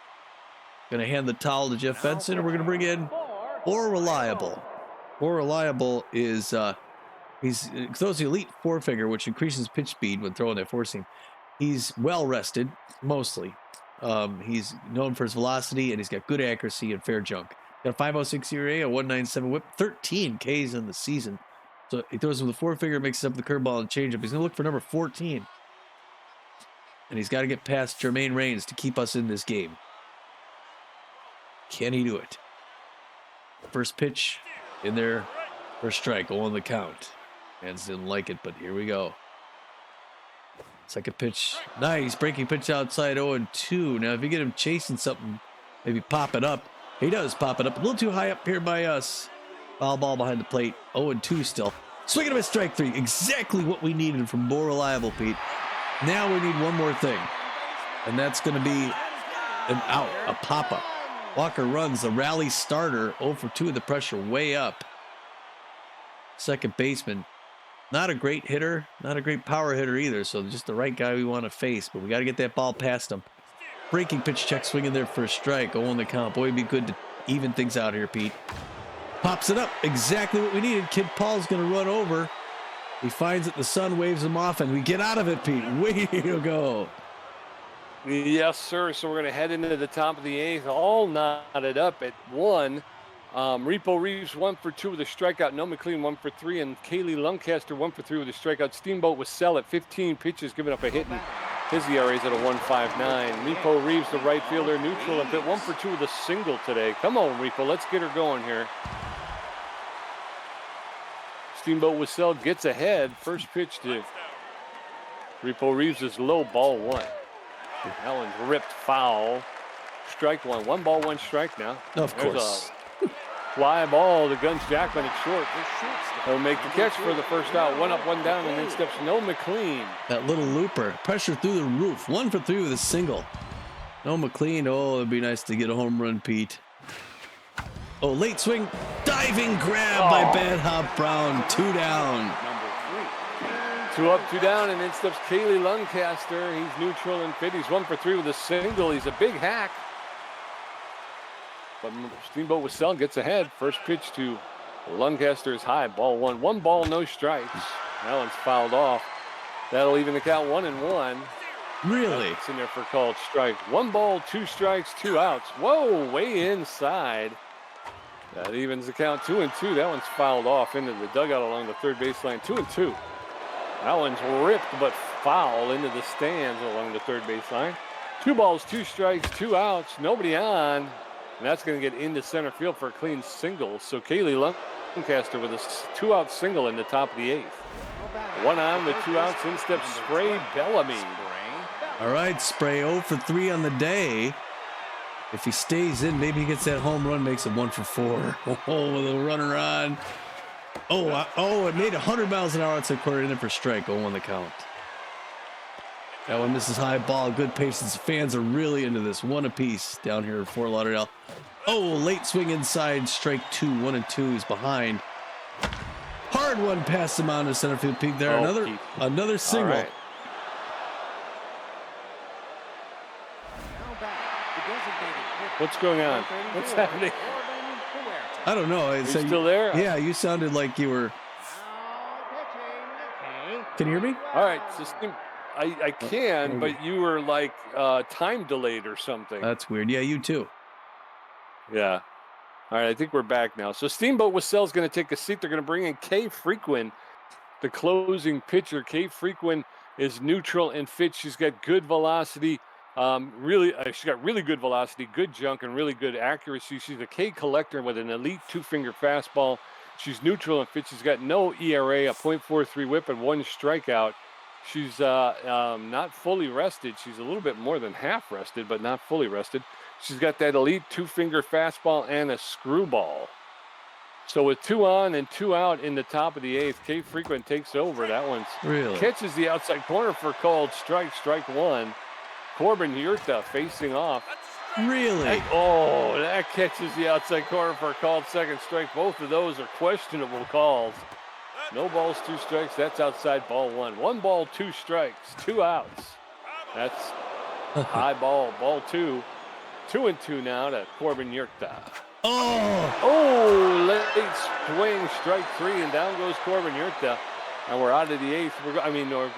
going to hand the towel to Jeff Benson, and we're going to bring in Or Reliable. Or Reliable is he's throws the elite four-finger, which increases pitch speed when throwing that four seam. He's well rested, mostly. He's known for his velocity, and he's got good accuracy and fair junk. Got a 5.06 ERA, a 1.97 whip, 13 Ks in the season. So he throws with a four-finger, mixes up the curveball and changeup. He's going to look for number 14. And he's got to get past Jermaine Raines to keep us in this game. Can he do it? First pitch in there for a strike, 0 on the count. Fans didn't like it, but here we go. Second pitch, nice. Breaking pitch outside, 0-2. Now, if you get him chasing something, maybe pop it up. He does pop it up. A little too high up here by us. Foul ball behind the plate, 0-2 still. Swinging him at strike three. Exactly what we needed from more reliable, Pete. Now we need one more thing. And that's going to be an out, a pop-up. Walker runs, the rally starter, 0 for 2, the pressure way up. Second baseman, not a great hitter, not a great power hitter either, so just the right guy we want to face, but we got to get that ball past him. Breaking pitch check, swinging there for a strike, 0 on the count. Boy, it'd be good to even things out here, Pete. Pops it up, exactly what we needed. Kid Paul's going to run over. He finds it, the sun waves him off, and we get out of it, Pete. Way to go. Yes, sir. So we're going to head into the top of the eighth, all knotted up at 1. Repo Reeves 1 for 2 with a strikeout. No McLean 1 for 3, and Kaylee Luncaster 1 for 3 with a strikeout. Steamboat was sell at 15 pitches, giving up a hit, and his ERA is at a 1.59. Repo Reeves, the right fielder, neutral, and hit 1 for 2 with a single today. Come on, Repo, let's get her going here. Steamboat Wissell gets ahead. First pitch to Repo Reeves is low, ball 1. Allen's ripped foul. Strike 1. 1 ball, 1 strike now. Of course. A fly ball. The gun's Jackman at short. He'll make the catch for the first out. 1 up, 1 down, and then steps no McLean. That little looper. Pressure through the roof. 1 for 3 with a single. No McLean. Oh, it'd be nice to get a home run, Pete. Oh, late swing. Diving grab by Bad Hop Brown. 2 down. 2 up, 2 down, and then steps Kaylee Luncaster. He's neutral and fit. He's 1 for 3 with a single. He's a big hack. But Steamboat Wissell gets ahead. First pitch to Luncaster is high. Ball 1. 1 ball, no strikes. Allen's fouled off. That'll even the count 1-1. Really? It's in there for called strike. 1 ball, 2 strikes, 2 outs. Whoa, way inside. That evens the count 2-2. That one's fouled off into the dugout along the third baseline. 2-2. Allen's ripped but foul into the stands along the third baseline. 2 balls, 2 strikes, 2 outs, nobody on. And that's going to get into center field for a clean single. So Kaylee Luncaster with a 2-out single in the top of the 8th. 1 on with 2 outs. In steps Spray Bellamy. All right, Spray 0 for 3 on the day. If he stays in, maybe he gets that home run, makes it 1 for 4. Oh, with a runner on. Oh, it made 100 miles an hour outside quarter in there for strike. 0 on the count. That one misses high ball. Good patience. Fans are really into this. 1 apiece down here for Lauderdale. Oh, late swing inside. Strike 2. 1-2. He's behind. Hard one past him on the center field peak there. Another single. Right. What's going on? What's happening? I don't know. Are you still there? Yeah, you sounded like you were. Can you hear me? All right. So I can, but you were like time delayed or something. That's weird. Yeah, you too. Yeah. All right, I think we're back now. So Steamboat Wissell's going to take a seat. They're going to bring in Kay Frequin, the closing pitcher. Kay Frequin is neutral and fit. She's got good velocity. She's got really good velocity, good junk, and really good accuracy. She's a K collector with an elite 2-finger fastball. She's neutral and fit. She's got no ERA, a .43 whip, and 1 strikeout. She's not fully rested. She's a little bit more than half rested, but not fully rested. She's got that elite 2-finger fastball and a screwball. So with 2 on and 2 out in the top of the 8th, Kate Frequent takes over. That one's Really? catches the outside corner for called strike 1. Corbin Yurta facing off. Really? That catches the outside corner for a called second strike. Both of those are questionable calls. No balls, 2 strikes. That's outside ball 1. 1 ball, 2 strikes, 2 outs. That's high ball, ball 2. 2-2 now to Corbin Yurta. Late swing, strike 3, and down goes Corbin Yurta. And we're out of the 8th. We're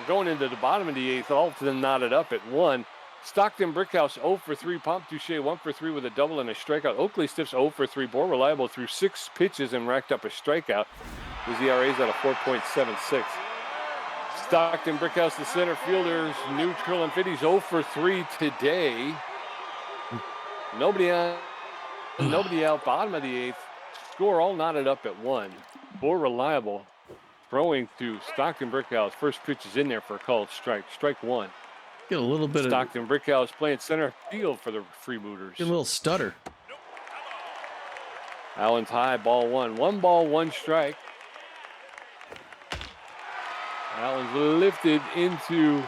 going into the bottom of the 8th. All of them knotted up at 1. Stockton Brickhouse 0 for 3. Pomp Touche 1 for 3 with a double and a strikeout. Oakley Stiffs 0 for 3. More reliable through 6 pitches and racked up a strikeout. His ERA's at a 4.76. Stockton Brickhouse, the center fielders, neutral and fit. He's 0 for 3 today. Nobody out. Bottom of the 8th. Score all knotted up at 1. More reliable. Throwing to Stockton Brickhouse. First pitch is in there for a called strike. Strike 1. Get a little bit Stockton Brickhouse playing center field for the Freebooters. Get a little stutter. Allen's high, ball 1. 1 ball, 1 strike. Allen's lifted into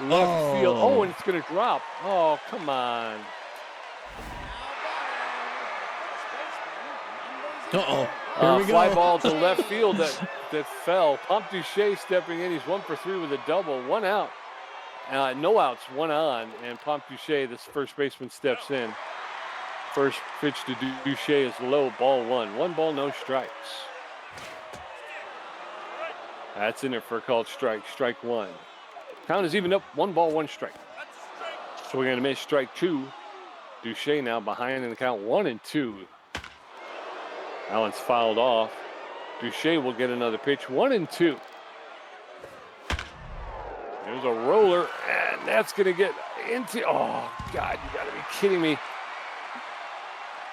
left field. And it's going to drop. Oh, come on. Here we go. Fly ball to left field that fell. Pomp Touche stepping in. He's 1 for 3 with a double. 1 out. No outs, 1 on. And Pomp Touche, this first baseman, steps in. First pitch to Touche is low, ball 1. 1 ball, no strikes. That's in there for a called strike. Strike 1. Count is even up. 1 ball, 1 strike. So we're going to miss strike 2. Touche now behind in the count 1-2. Allen's fouled off. Touche will get another pitch. 1-2. There's a roller, and that's going to get into. Oh, God, you got to be kidding me.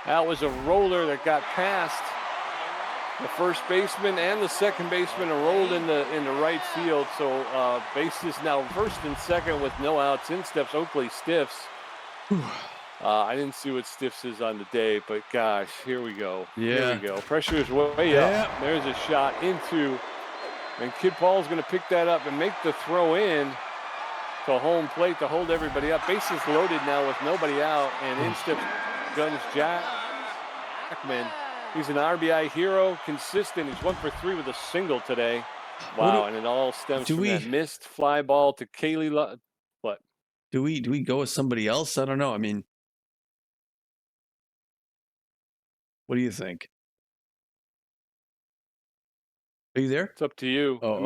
That was a roller that got past the first baseman and the second baseman and rolled in the right field. So bases now first and second with no outs. In steps Oakley Stiffs. I didn't see what Stiffs is on the day, but gosh, here we go. Yeah. Here we go. Pressure is way up. There's a shot into, and Kid Paul's going to pick that up and make the throw in to home plate to hold everybody up. Bases loaded now with nobody out, and in steps Guns Jackman. He's an RBI hero, consistent. He's 1 for 3 with a single today. Wow, and it all stems from that missed fly ball to Kaylee. What? Do we go with somebody else? I don't know. I mean, what do you think? Are you there? It's up to you. I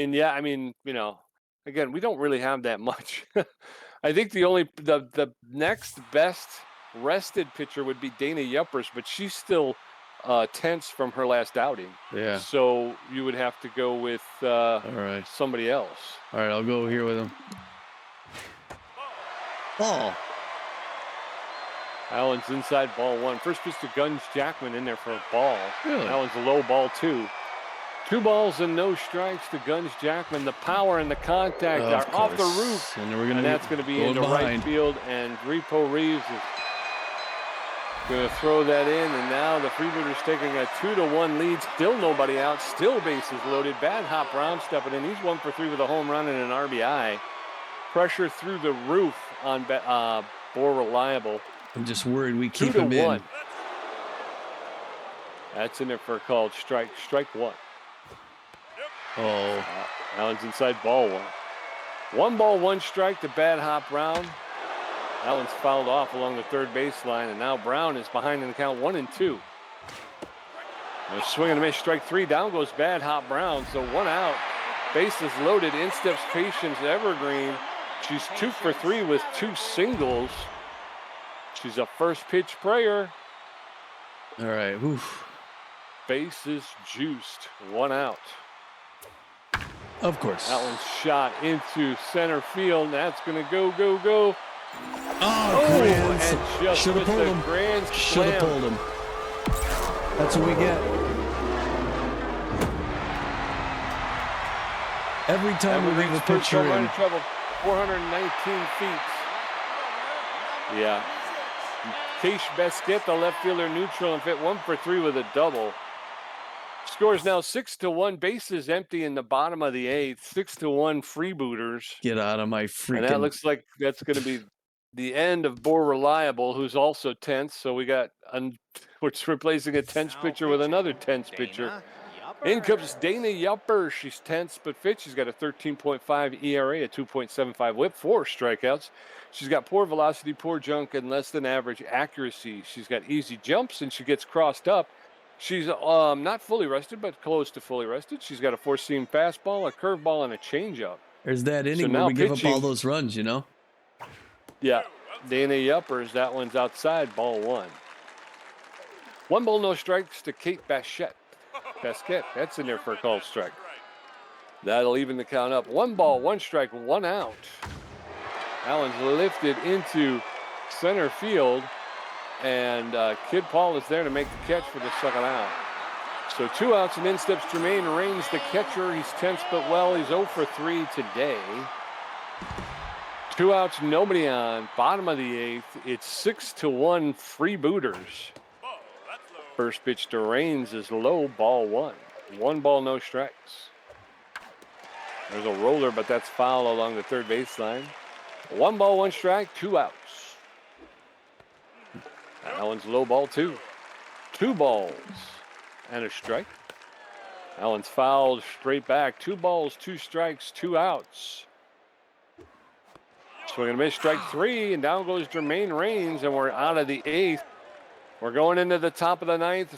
mean, again, we don't really have that much. I think the next best rested pitcher would be Dana Yuppers, but she's still tense from her last outing. Yeah. So you would have to go with somebody else. All right, I'll go here with him. Ball. Allen's inside, ball 1. First pitch to Guns Jackman in there for a ball. Really? Allen's a low, ball 2. 2 balls and no strikes to Guns Jackman. The power and the contact are off the roof. And that's going to be into right field. And Repo Reeves is going to throw that in. And now the Freebooters taking a 2-1 lead. Still nobody out. Still bases loaded. Bad Hop Brown stepping in. He's 1 for 3 with a home run and an RBI. Pressure through the roof on More Reliable. I'm just worried we keep him in. That's in there for a called strike. Strike 1. Allen's inside, ball 1. 1 ball, 1 strike to Bad Hop Brown. Allen's fouled off along the third baseline, and now Brown is behind in the count 1-2. They're swinging a miss, strike 3. Down goes Bad Hop Brown, so 1 out. Bases loaded. In steps Patience Evergreen. She's 2 for 3 with 2 singles. She's a first pitch prayer. All right. Oof. Bases juiced. 1 out. Of course. That one's shot into center field. That's going to go. And just should have pulled him. Grand Should have pulled him. That's what we get. Every time we leave a First pitcher home run in. in trouble, 419 feet. Yeah. Case Besquet, the left fielder, neutral, and fit 1 for 3 with a double. Scores now 6-1. Bases empty in the bottom of the 8th. 6-1 Freebooters. Get out of my freaking. And that looks like that's going to be the end of Bore Reliable, who's also tense. So we got we're replacing a tense pitcher with another tense pitcher. In comes Dana Yupper. She's tense but fit. She's got a 13.5 ERA, a 2.75 WHIP, 4 strikeouts. She's got poor velocity, poor junk, and less than average accuracy. She's got easy jumps, and she gets crossed up. She's not fully rested, but close to fully rested. She's got a 4-seam fastball, a curveball, and a changeup. There's that inning now where we give up pitching- all those runs, you know? Yeah, Dana Yuppers, that one's outside, ball 1. 1 ball, no strikes to Kate Besquet. That's in there for a called strike. That'll even the count up. 1 ball, 1 strike, 1 out. That one's lifted into center field, and Kid Paul is there to make the catch for the second out. So 2 outs, and in steps Jermaine Raines, the catcher. He's tense but well. He's 0 for 3 today. 2 outs, nobody on. Bottom of the 8th. It's 6-1 Freebooters. First pitch to Raines is low, ball 1. 1 ball, no strikes. There's a roller, but that's foul along the third baseline. 1 ball, 1 strike, 2 outs. That one's low, ball 2. 2 balls and a strike. That one's fouled straight back. 2 balls, 2 strikes, 2 outs. Swing and miss, strike 3, and down goes Jermaine Raines, and we're out of the 8th. We're going into the top of the 9th.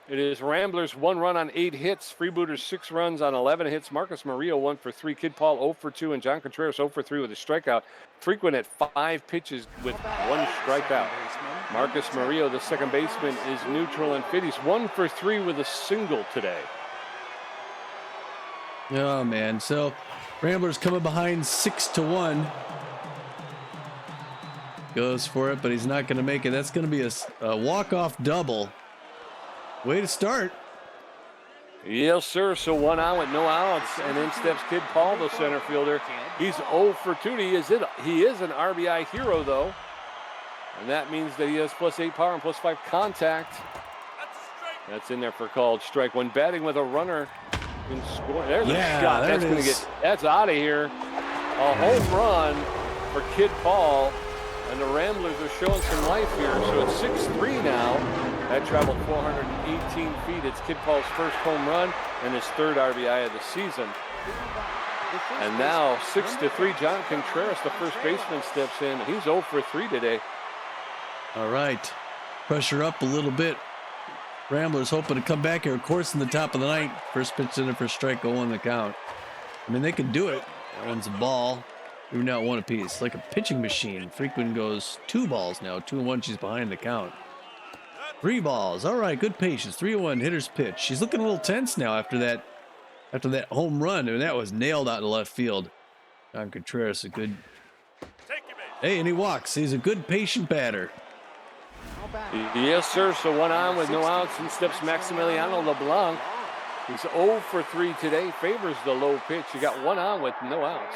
It is Ramblers 1 run on 8 hits. Freebooters 6 runs on 11 hits. Marcus Murillo 1 for 3. Kid Paul 0 for 2. And John Contreras 0 for 3 with a strikeout. Frequent at 5 pitches with 1 strikeout. Marcus Murillo, the second baseman, is neutral and fit. He's 1 for 3 with a single today. Oh, man. So Ramblers coming behind 6-1. Goes for it, but he's not going to make it. That's going to be a walk-off double. Way to start. Yes, sir. So 1 out with no outs, and in steps Kid Paul, the center fielder. He's 0 for 2. He is an RBI hero, though, and that means that he has +8 power and +5 contact. That's in there for called strike. When batting with a runner, can score. There's a shot. There That's going to get. That's out of here. A home run for Kid Paul. And the Ramblers are showing some life here. So it's 6-3 now. That traveled 418 feet. It's Kid Paul's first home run and his 3rd RBI of the season. And now 6-3. John Contreras, the first baseman, steps in. He's 0 for 3 today. All right. Pressure up a little bit. Ramblers hoping to come back here. Of course, in the top of the 9th. First pitch in for strike, 0 the count. I mean, they can do it. That one's a ball. We're now 1 apiece, like a pitching machine. Frequent goes 2 balls now. 2-1, she's behind the count. 3 balls. All right, good patience. 3-1, hitter's pitch. She's looking a little tense now after that home run. And that was nailed out in left field. John Contreras, a good. Hey, and he walks. He's a good patient batter. Yes, sir. So 1 on with no outs. In steps Maximiliano LeBlanc. He's 0 for 3 today. Favors the low pitch. You got 1 on with no outs.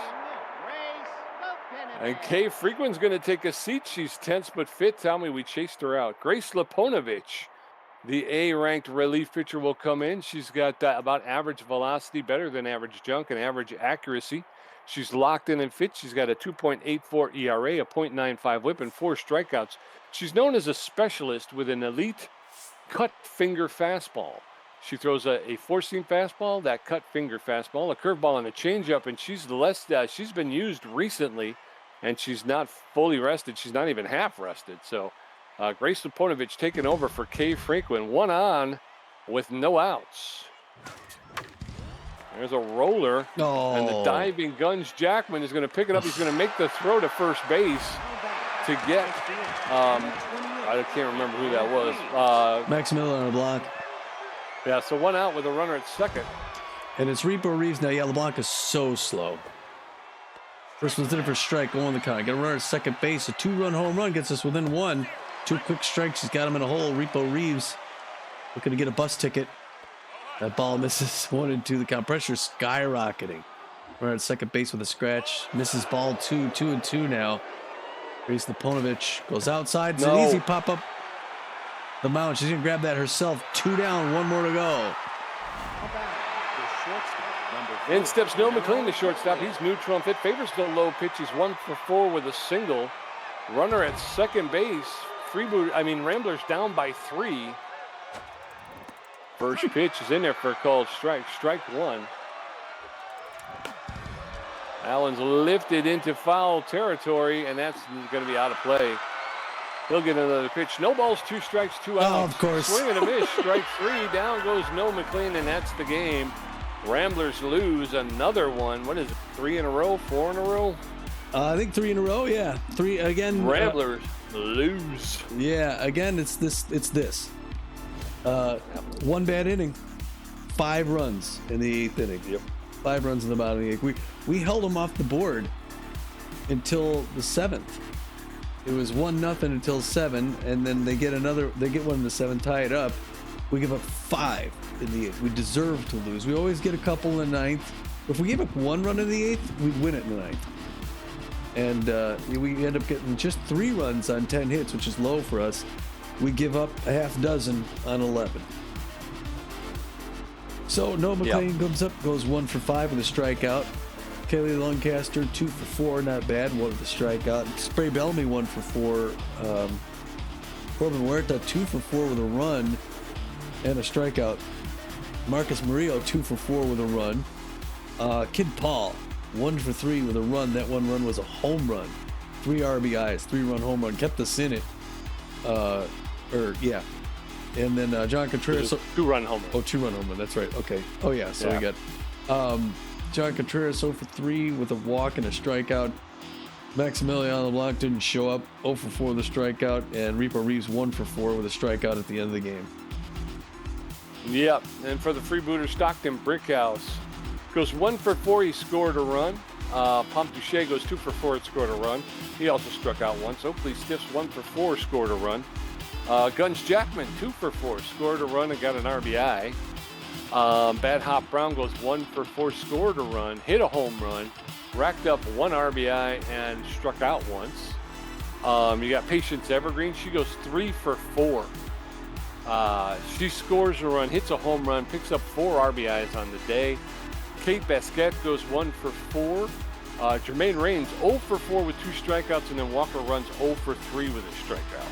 And Kay Frequent's going to take a seat. She's tense but fit. Tell me we chased her out. Grace Leponovich, the A-ranked relief pitcher, will come in. She's got about average velocity, better than average junk, and average accuracy. She's locked in and fit. She's got a 2.84 ERA, a .95 WHIP, and 4 strikeouts. She's known as a specialist with an elite cut finger fastball. She throws a 4-seam fastball, that cut finger fastball, a curveball, and a changeup, and she's been used recently. And she's not fully rested. She's not even half rested. So Grace Leponovich taking over for Kay Frequent. 1 on with no outs. There's a roller. Oh. And the diving Guns Jackman is going to pick it up. He's going to make the throw to first base to get, I can't remember who that was. Maximiliano LeBlanc. Yeah, so 1 out with a runner at second. And it's Repo Reeves now. Yeah, LeBlanc is so slow. First one's in for strike, 0 the count. Got a runner at second base. A 2-run home run gets us within 1. 2 quick strikes. He's got him in a hole. Repo Reeves looking to get a bus ticket. That ball misses 1 and 2. The count. Pressure skyrocketing. We're at second base with a scratch. Misses ball 2-2 now. Grace Liponovich goes outside. It's an easy pop up the mound. She's going to grab that herself. 2 down, 1 more to go. In steps Noah McLean, the shortstop. He's neutral and fit. Favors the low pitch. He's 1 for 4 with a single. Runner at second base. Ramblers down by 3. First pitch is in there for a called strike. Strike 1. Allen's lifted into foul territory, and that's going to be out of play. He'll get another pitch. No balls, 2 strikes, 2 outs. Oh, of course. Swing and a miss. Strike 3. Down goes Noah McLean, and that's the game. Ramblers lose another one. What is it? 3 in a row? 4 in a row? I think 3 in a row. Yeah, 3 again. Ramblers lose. Yeah, again, it's this. 1 bad inning, 5 runs in the 8th inning. Yep. 5 runs in the bottom of the 8th. We held them off the board until the 7th. It was 1-0 until 7, and then they get one in the 7th, tie it up. We give up 5 in the 8th. We deserve to lose. We always get a couple in the 9th. If we gave up 1 run in the 8th, we'd win it in the 9th. And we end up getting just 3 runs on 10 hits, which is low for us. We give up a half dozen on 11. So Noah McLean comes up, goes 1 for 5 with a strikeout. Kaylee Lancaster 2 for 4, not bad, 1 with a strikeout. Spray Bellamy 1 for 4. Corbin Huerta 2 for 4 with a run and a strikeout. Marcus Murillo 2 for 4 with a run. Kid Paul 1 for 3 with a run. That 1 run was a home run. 3 RBIs, 3-run home run, kept us in it. And then John Contreras. 2-run home run. Oh, 2-run home run. That's right. Okay. Oh yeah. So we got John Contreras 0 for 3 with a walk and a strikeout. Maximiliano LeBlanc didn't show up. 0 for 4 with a strikeout, and Repo Reeves 1 for 4 with a strikeout at the end of the game. Yep. And for the Freebooters, Stockton Brickhouse goes 1 for 4. He scored a run. Pomp Duche goes 2 for 4 and scored a run. He also struck out once. Oakley Stiffs 1 for 4 scored a run. Guns Jackman 2 for 4 scored a run and got an RBI. Bad Hop Brown goes 1 for 4 scored a run, hit a home run, racked up 1 RBI and struck out once. You got Patience Evergreen. She goes 3 for 4. She scores a run, hits a home run, picks up 4 RBIs on the day. Kate Basquette goes 1 for 4. Jermaine Raines 0 for 4 with 2 strikeouts, and then Walker runs 0 for 3 with a strikeout.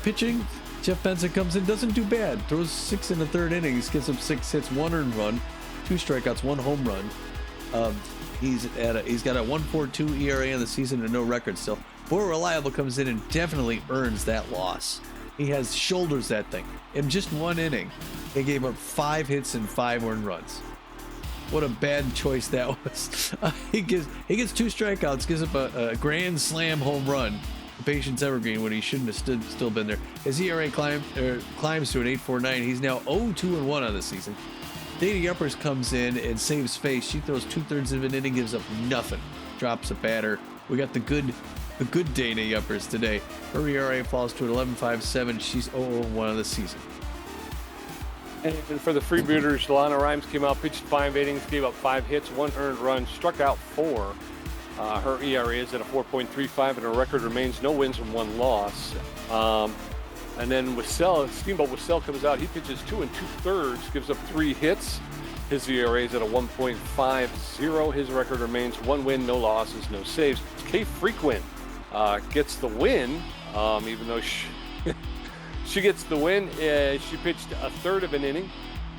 Pitching, Jeff Benson comes in, doesn't do bad. Throws 6 in the 3rd innings, gives up 6 hits, 1 earned run, 2 strikeouts, 1 home run. He's got a 1.42 ERA in the season and no record still. Boy Reliable comes in and definitely earns that loss. He shoulders that thing. In just 1 inning, they gave up 5 hits and 5 earned runs. What a bad choice that was. He gets 2 strikeouts, gives up a grand slam home run. Patience Evergreen when he shouldn't have still been there. His ERA climbs to an 8.49. He's now 0-2-1 on the season. Dana Yuppers comes in and saves face. She throws 2/3 of an inning, gives up nothing, drops a batter. We got the good Dana Yuppers today. Her ERA falls to an 11.57. She's 0-1 on the season. And for the Freebooters, Lana Rhymes came out, pitched 5 innings, gave up 5 hits, 1 earned run, struck out 4. Her ERA is at a 4.35, and her record remains no wins and 1 loss. And then Steamboat Wissell comes out. He pitches 2 2/3, gives up 3 hits. His ERA is at a 1.50. His record remains 1 win, no losses, no saves. Kay Frequent gets the win, even though she gets the win. She pitched a 1/3 of an inning.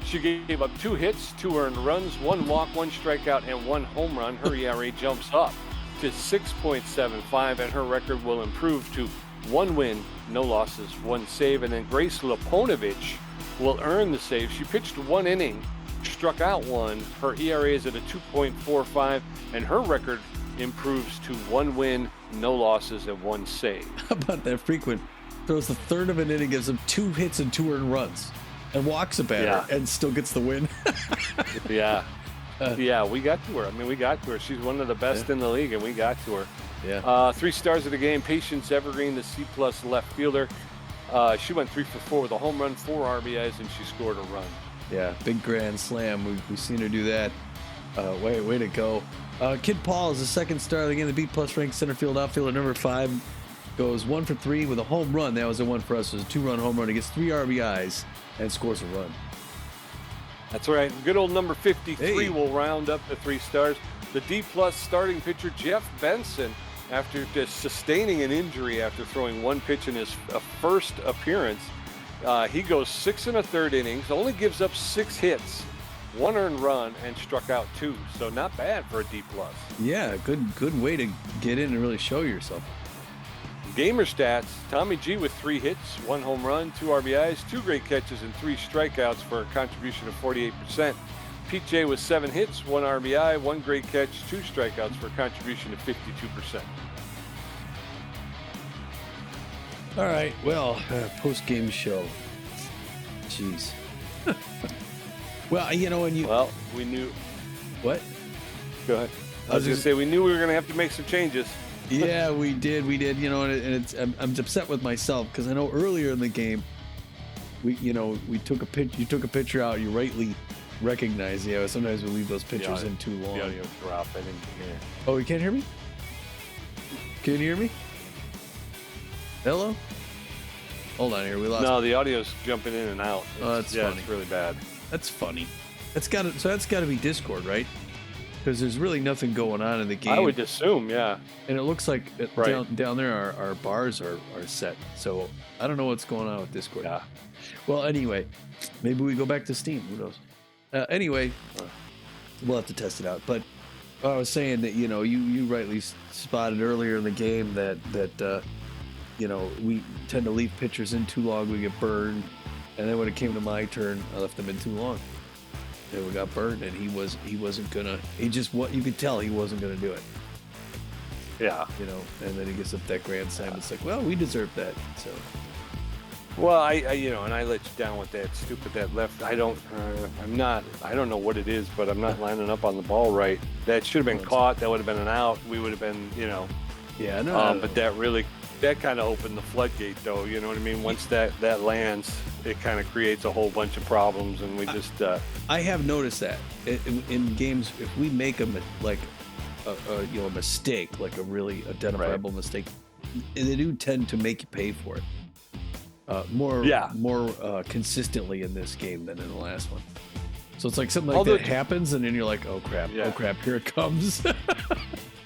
She gave up 2 hits, 2 earned runs, 1 walk, 1 strikeout, and 1 home run. Her ERA jumps up to 6.75, and her record will improve to 1 win, no losses, 1 save. And then Grace Liponovich will earn the save. She pitched 1 inning, struck out 1. Her ERA is at a 2.45, and her record improves to 1 win, no losses, and 1 save. How about that? Frequent throws the 1/3 of an inning, gives him 2 hits and 2 earned runs, and walks a batter, and still gets the win. Yeah, we got to her. I mean, we got to her. She's one of the best in the league, and we got to her. Yeah. 3 stars of the game. Patience Evergreen, the C+ left fielder. She went 3 for 4 with a home run, 4 RBIs, and she scored a run. Yeah, big grand slam. We've seen her do that. Way to go. Kid Paul is the second star of the game. The B-plus ranked center field outfielder number 5 goes 1 for 3 with a home run. That was a one for us. It was a 2-run home run. He gets 3 RBIs and scores a run. That's right. Good old number 53 Hey. will round up the 3 stars. The D-plus starting pitcher, Jeff Benson, after just sustaining an injury after throwing 1 pitch in his first appearance, he goes 6 1/3 innings, only gives up 6 hits, 1 earned run, and struck out 2. So not bad for a D-plus. Yeah, good way to get in and really show yourself. Gamer stats, Tommy G with 3 hits, 1 home run, 2 RBIs, 2 great catches, and 3 strikeouts for a contribution of 48%. Pete J with 7 hits, 1 RBI, 1 great catch, 2 strikeouts for a contribution of 52%. All right, well, post-game show. Jeez. Well, you know, when you... Well, we knew... What? Go ahead. I was going to say, we knew we were going to have to make some changes. Yeah, we did. You know, and it's I'm upset with myself because I know earlier in the game, we took a pitch. You took a picture out. You rightly recognize. Yeah, sometimes we leave those pictures in too long. The audio drop. I didn't hear. Oh, you can't hear me? Can you hear me? Hello? Hold on here. We lost. No, the audio's jumping in and out. That's funny. It's really bad. That's funny. That's got to be Discord, right? Because there's really nothing going on in the game. I would assume, yeah. And it looks like Right. down there our bars are set. So I don't know what's going on with Discord. Yeah. Well, anyway, maybe we go back to Steam. Who knows? Anyway, we'll have to test it out. But I was saying that, you know, you rightly spotted earlier in the game that you know, we tend to leave pitchers in too long. We get burned. And then when it came to my turn, I left them in too long. And we got burned, and he wasn't gonna. He just what you could tell he wasn't gonna do it. Yeah. You know, and then he gets up that grand slam. It's like, well, we deserve that. So Well, I and I let you down with that left. I don't know what it is, but I'm not lining up on the ball right. That should have been caught. That would have been an out. We would have been, yeah, no. But that kind of opened the floodgate, though. You know what I mean? Once that lands, it kind of creates a whole bunch of problems, and we just. I have noticed that in games, if we make a mistake, like a really identifiable mistake, they do tend to make you pay for it. More consistently in this game than in the last one. So it's like something like that happens, and then you're like, oh crap, here it comes.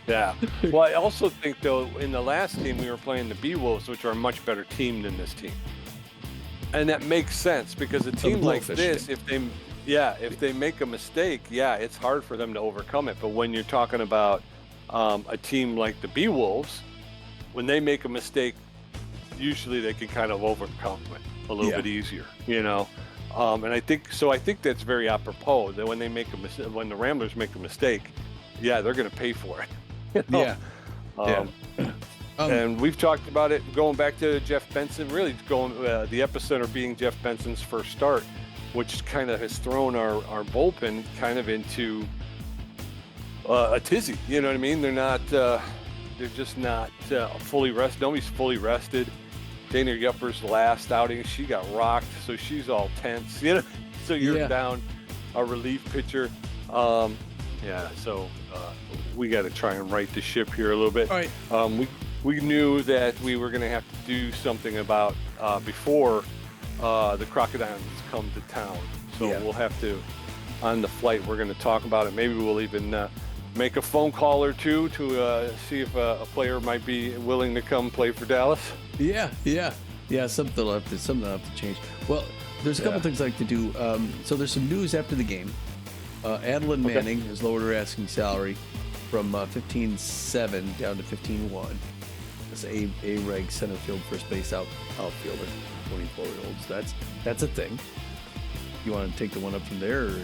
Yeah. Well, I also think, though, in the last game we were playing the B-Wolves, which are a much better team than this team. And that makes sense because a team like this, if they make a mistake, it's hard for them to overcome it. But when you're talking about a team like the B-Wolves, when they make a mistake, usually they can kind of overcome it a little bit easier, And I think that's very apropos that when when the Ramblers make a mistake, they're going to pay for it. Yeah. And we've talked about it going back to Jeff Benson, really going the epicenter being Jeff Benson's first start, which kind of has thrown our bullpen kind of into a tizzy. You know what I mean? They're just not fully rested. Nobody's fully rested. Dana Yupper's last outing, she got rocked, so she's all tense. So you're down a relief pitcher. So we got to try and right the ship here a little bit. All right. We knew that we were going to have to do something about before the crocodiles come to town. So we'll have to, on the flight, we're going to talk about it. Maybe we'll even make a phone call or two to see if a player might be willing to come play for Dallas. Yeah. Something will have to change. Well, there's a couple things I like to do. So there's some news after the game. Adeline Manning has lowered her asking salary from $15,700 down to $15,100. That's a reg center field first base outfielder, 24-year-olds. That's a thing. You want to take the one up from there, or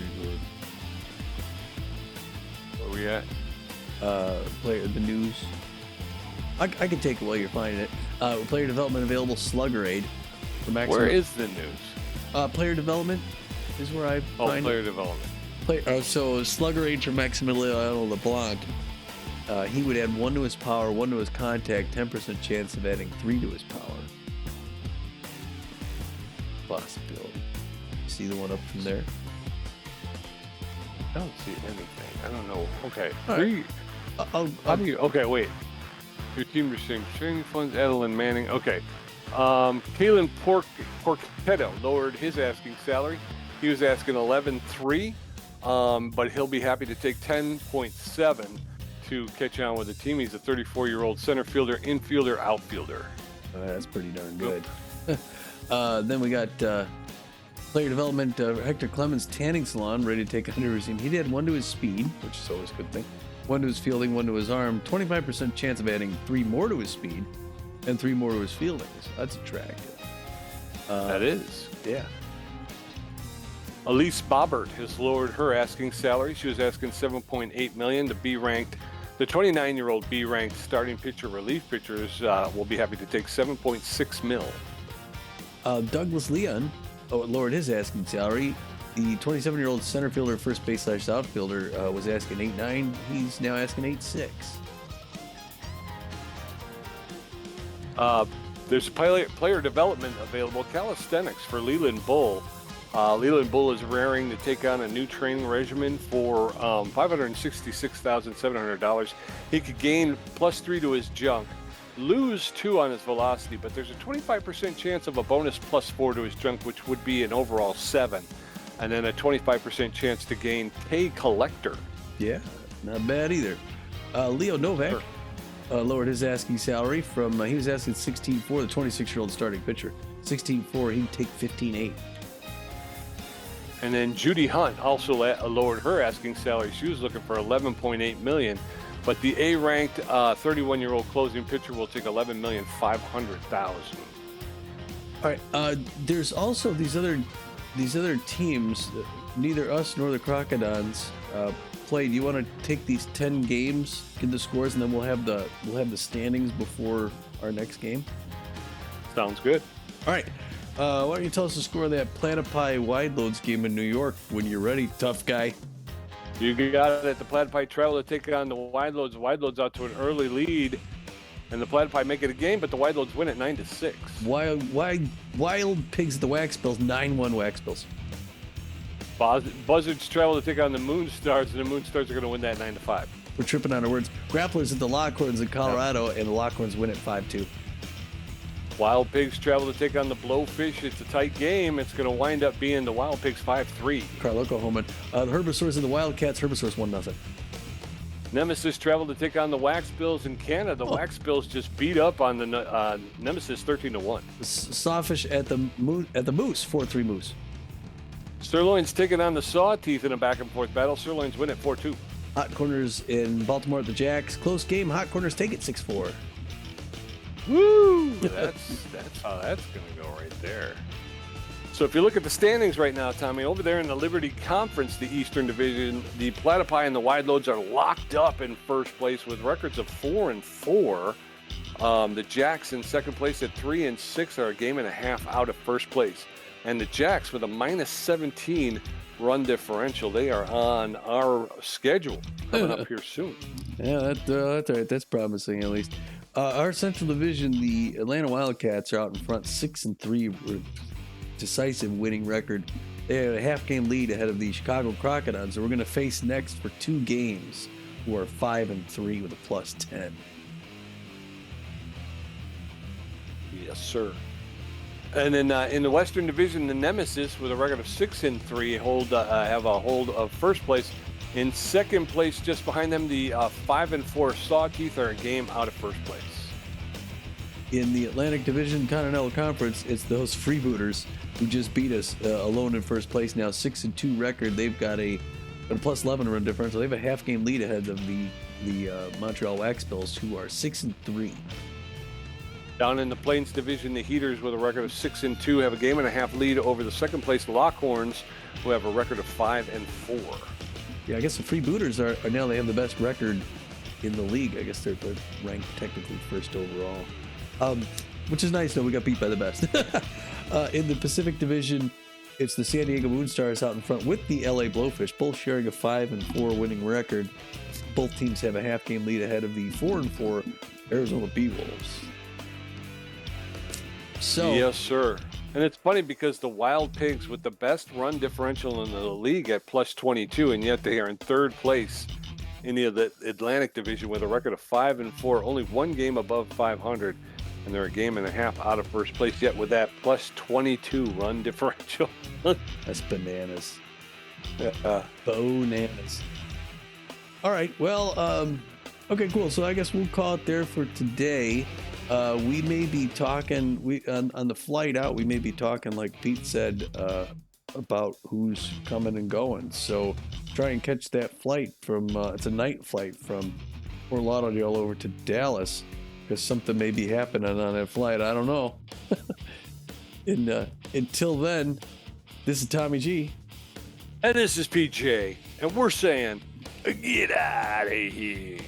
where we at? Player the news. I can take it while you're finding it. Player development available slugger aid for maximum. Where is the news? Player development is where I find player it. development. So slugger age for Maximiliano LeBlanc, he would add 1 to his power, 1 to his contact, 10% chance of adding 3 to his power. Possibility. See the one up from there? I don't see anything. I don't know. Okay. All right. How do you? Okay, wait. Your team receiving training funds. Adeline Manning. Okay. Kalen Porchetto lowered his asking salary. He was asking 11.3, but he'll be happy to take 10.7 to catch on with the team. He's a 34-year-old center fielder, infielder, outfielder. That's pretty darn good. Then we got player development. Hector Clemens Tanning Salon ready to take under his team. He did 1 to his speed, which is always a good thing. 1 to his fielding, 1 to his arm. 25% chance of adding 3 more to his speed, and 3 more to his fielding. So that's attractive. That is. Yeah. Elise Bobbert has lowered her asking salary. She was asking $7.8 million to be ranked. The 29-year-old B-ranked starting pitcher, relief pitchers will be happy to take $7.6 million. Douglas Leon lowered his asking salary. The 27-year-old center fielder, first base / outfielder was asking 8.9. He's now asking 8.6. There's player development available. Calisthenics for Leland Bull. Leland Bull is raring to take on a new training regimen for $566,700. He could gain +3 to his junk, lose 2 on his velocity, but there's a 25% chance of a bonus +4 to his junk, which would be an overall 7, and then a 25% chance to gain K Collector. Yeah, not bad either. Leo Novak lowered his asking salary from he was asking 16.4, the 26-year-old starting pitcher. 16.4, he'd take 15.8. And then Judy Hunt also lowered her asking salary. She was looking for $11.8 million, but the A-ranked 31-year-old closing pitcher will take $11,500,000. All right. There's also these other teams. Neither us nor the Crocodons played. You want to take these 10 games, get the scores, and then we'll have the standings before our next game. Sounds good. All right. Why don't you tell us the score of that Platypi Wide Loads game in New York when you're ready, tough guy? You got it. The Platypi travel to take on the Wide Loads. The Wide Loads out to an early lead, and the Platypi make it a game, but the Wide Loads win at 9-6. Wild Pigs at the Wax Bills, 9-1 Wax Bills. Buzzards travel to take on the Moonstars, and the Moonstars are going to win that 9-5. We're tripping on our words. Grapplers at the Lockhorns in Colorado, and the Lockhorns win at 5-2. Wild Pigs travel to take on the Blowfish. It's a tight game. It's going to wind up being the Wild Pigs 5-3. Carloco Homan. The Herbisaurs and the Wildcats. Herbisaurs 1-0. Nemesis travel to take on the Wax Bills in Canada. The Wax Bills just beat up on the Nemesis 13-1. Sawfish at the Moose, 4-3 Moose. Sirloins taking on the Sawteeth in a back-and-forth battle. Sirloins win at 4-2. Hot Corners in Baltimore at the Jacks. Close game. Hot Corners take it 6-4. Woo! That's how that's going to go right there. So if you look at the standings right now, Tommy, over there in the Liberty Conference, the Eastern Division, the Platypi and the Wide Loads are locked up in first place with records of 4-4. The Jacks in second place at 3-6 are a game and a half out of first place. And the Jacks with a -17 run differential. They are on our schedule coming up here soon. Yeah, that's right. That's promising at least. Our Central Division, the Atlanta Wildcats are out in front, 6-3, with decisive winning record. They have a half-game lead ahead of the Chicago Crocodons, so we're going to face next for 2 games, who are 5-3 with a +10. Yes, sir. And then in the Western Division, the Nemesis, with a record of 6-3, have a hold of first place. In second place, just behind them, the 5-4 Sawteeth are a game out of first place. In the Atlantic Division Continental Conference, it's those Freebooters who just beat us alone in first place. Now 6-2 record. They've got a +11 run differential. They have a half-game lead ahead of the Montreal Wax Bills, who are 6-3. Down in the Plains Division, the Heaters, with a record of 6-2, have a game and a half lead over the second place Lockhorns, who have a record of 5-4. Yeah, I guess the Freebooters are now, they have the best record in the league. I guess they're ranked technically first overall, which is nice. Though we got beat by the best. In the Pacific Division, it's the San Diego Moonstars out in front with the LA Blowfish, both sharing a 5-4 winning record. Both teams have a half-game lead ahead of the 4-4 Arizona Bee Wolves. So yes, sir. And it's funny because the Wild Pigs with the best run differential in the league at plus 22, and yet they are in third place in the Atlantic Division with a record of 5-4, only one game above 500, and they're a game and a half out of first place, yet with that plus 22 run differential. That's bananas. Bananas. All right, well, okay, cool. So I guess we'll call it there for today. We may be talking on the flight out. We may be talking, like Pete said, about who's coming and going. So try and catch that flight from. It's a night flight from Fort Lauderdale over to Dallas, because something may be happening on that flight. I don't know. And until then, this is Tommy G. And this is PJ, and we're saying, get out of here.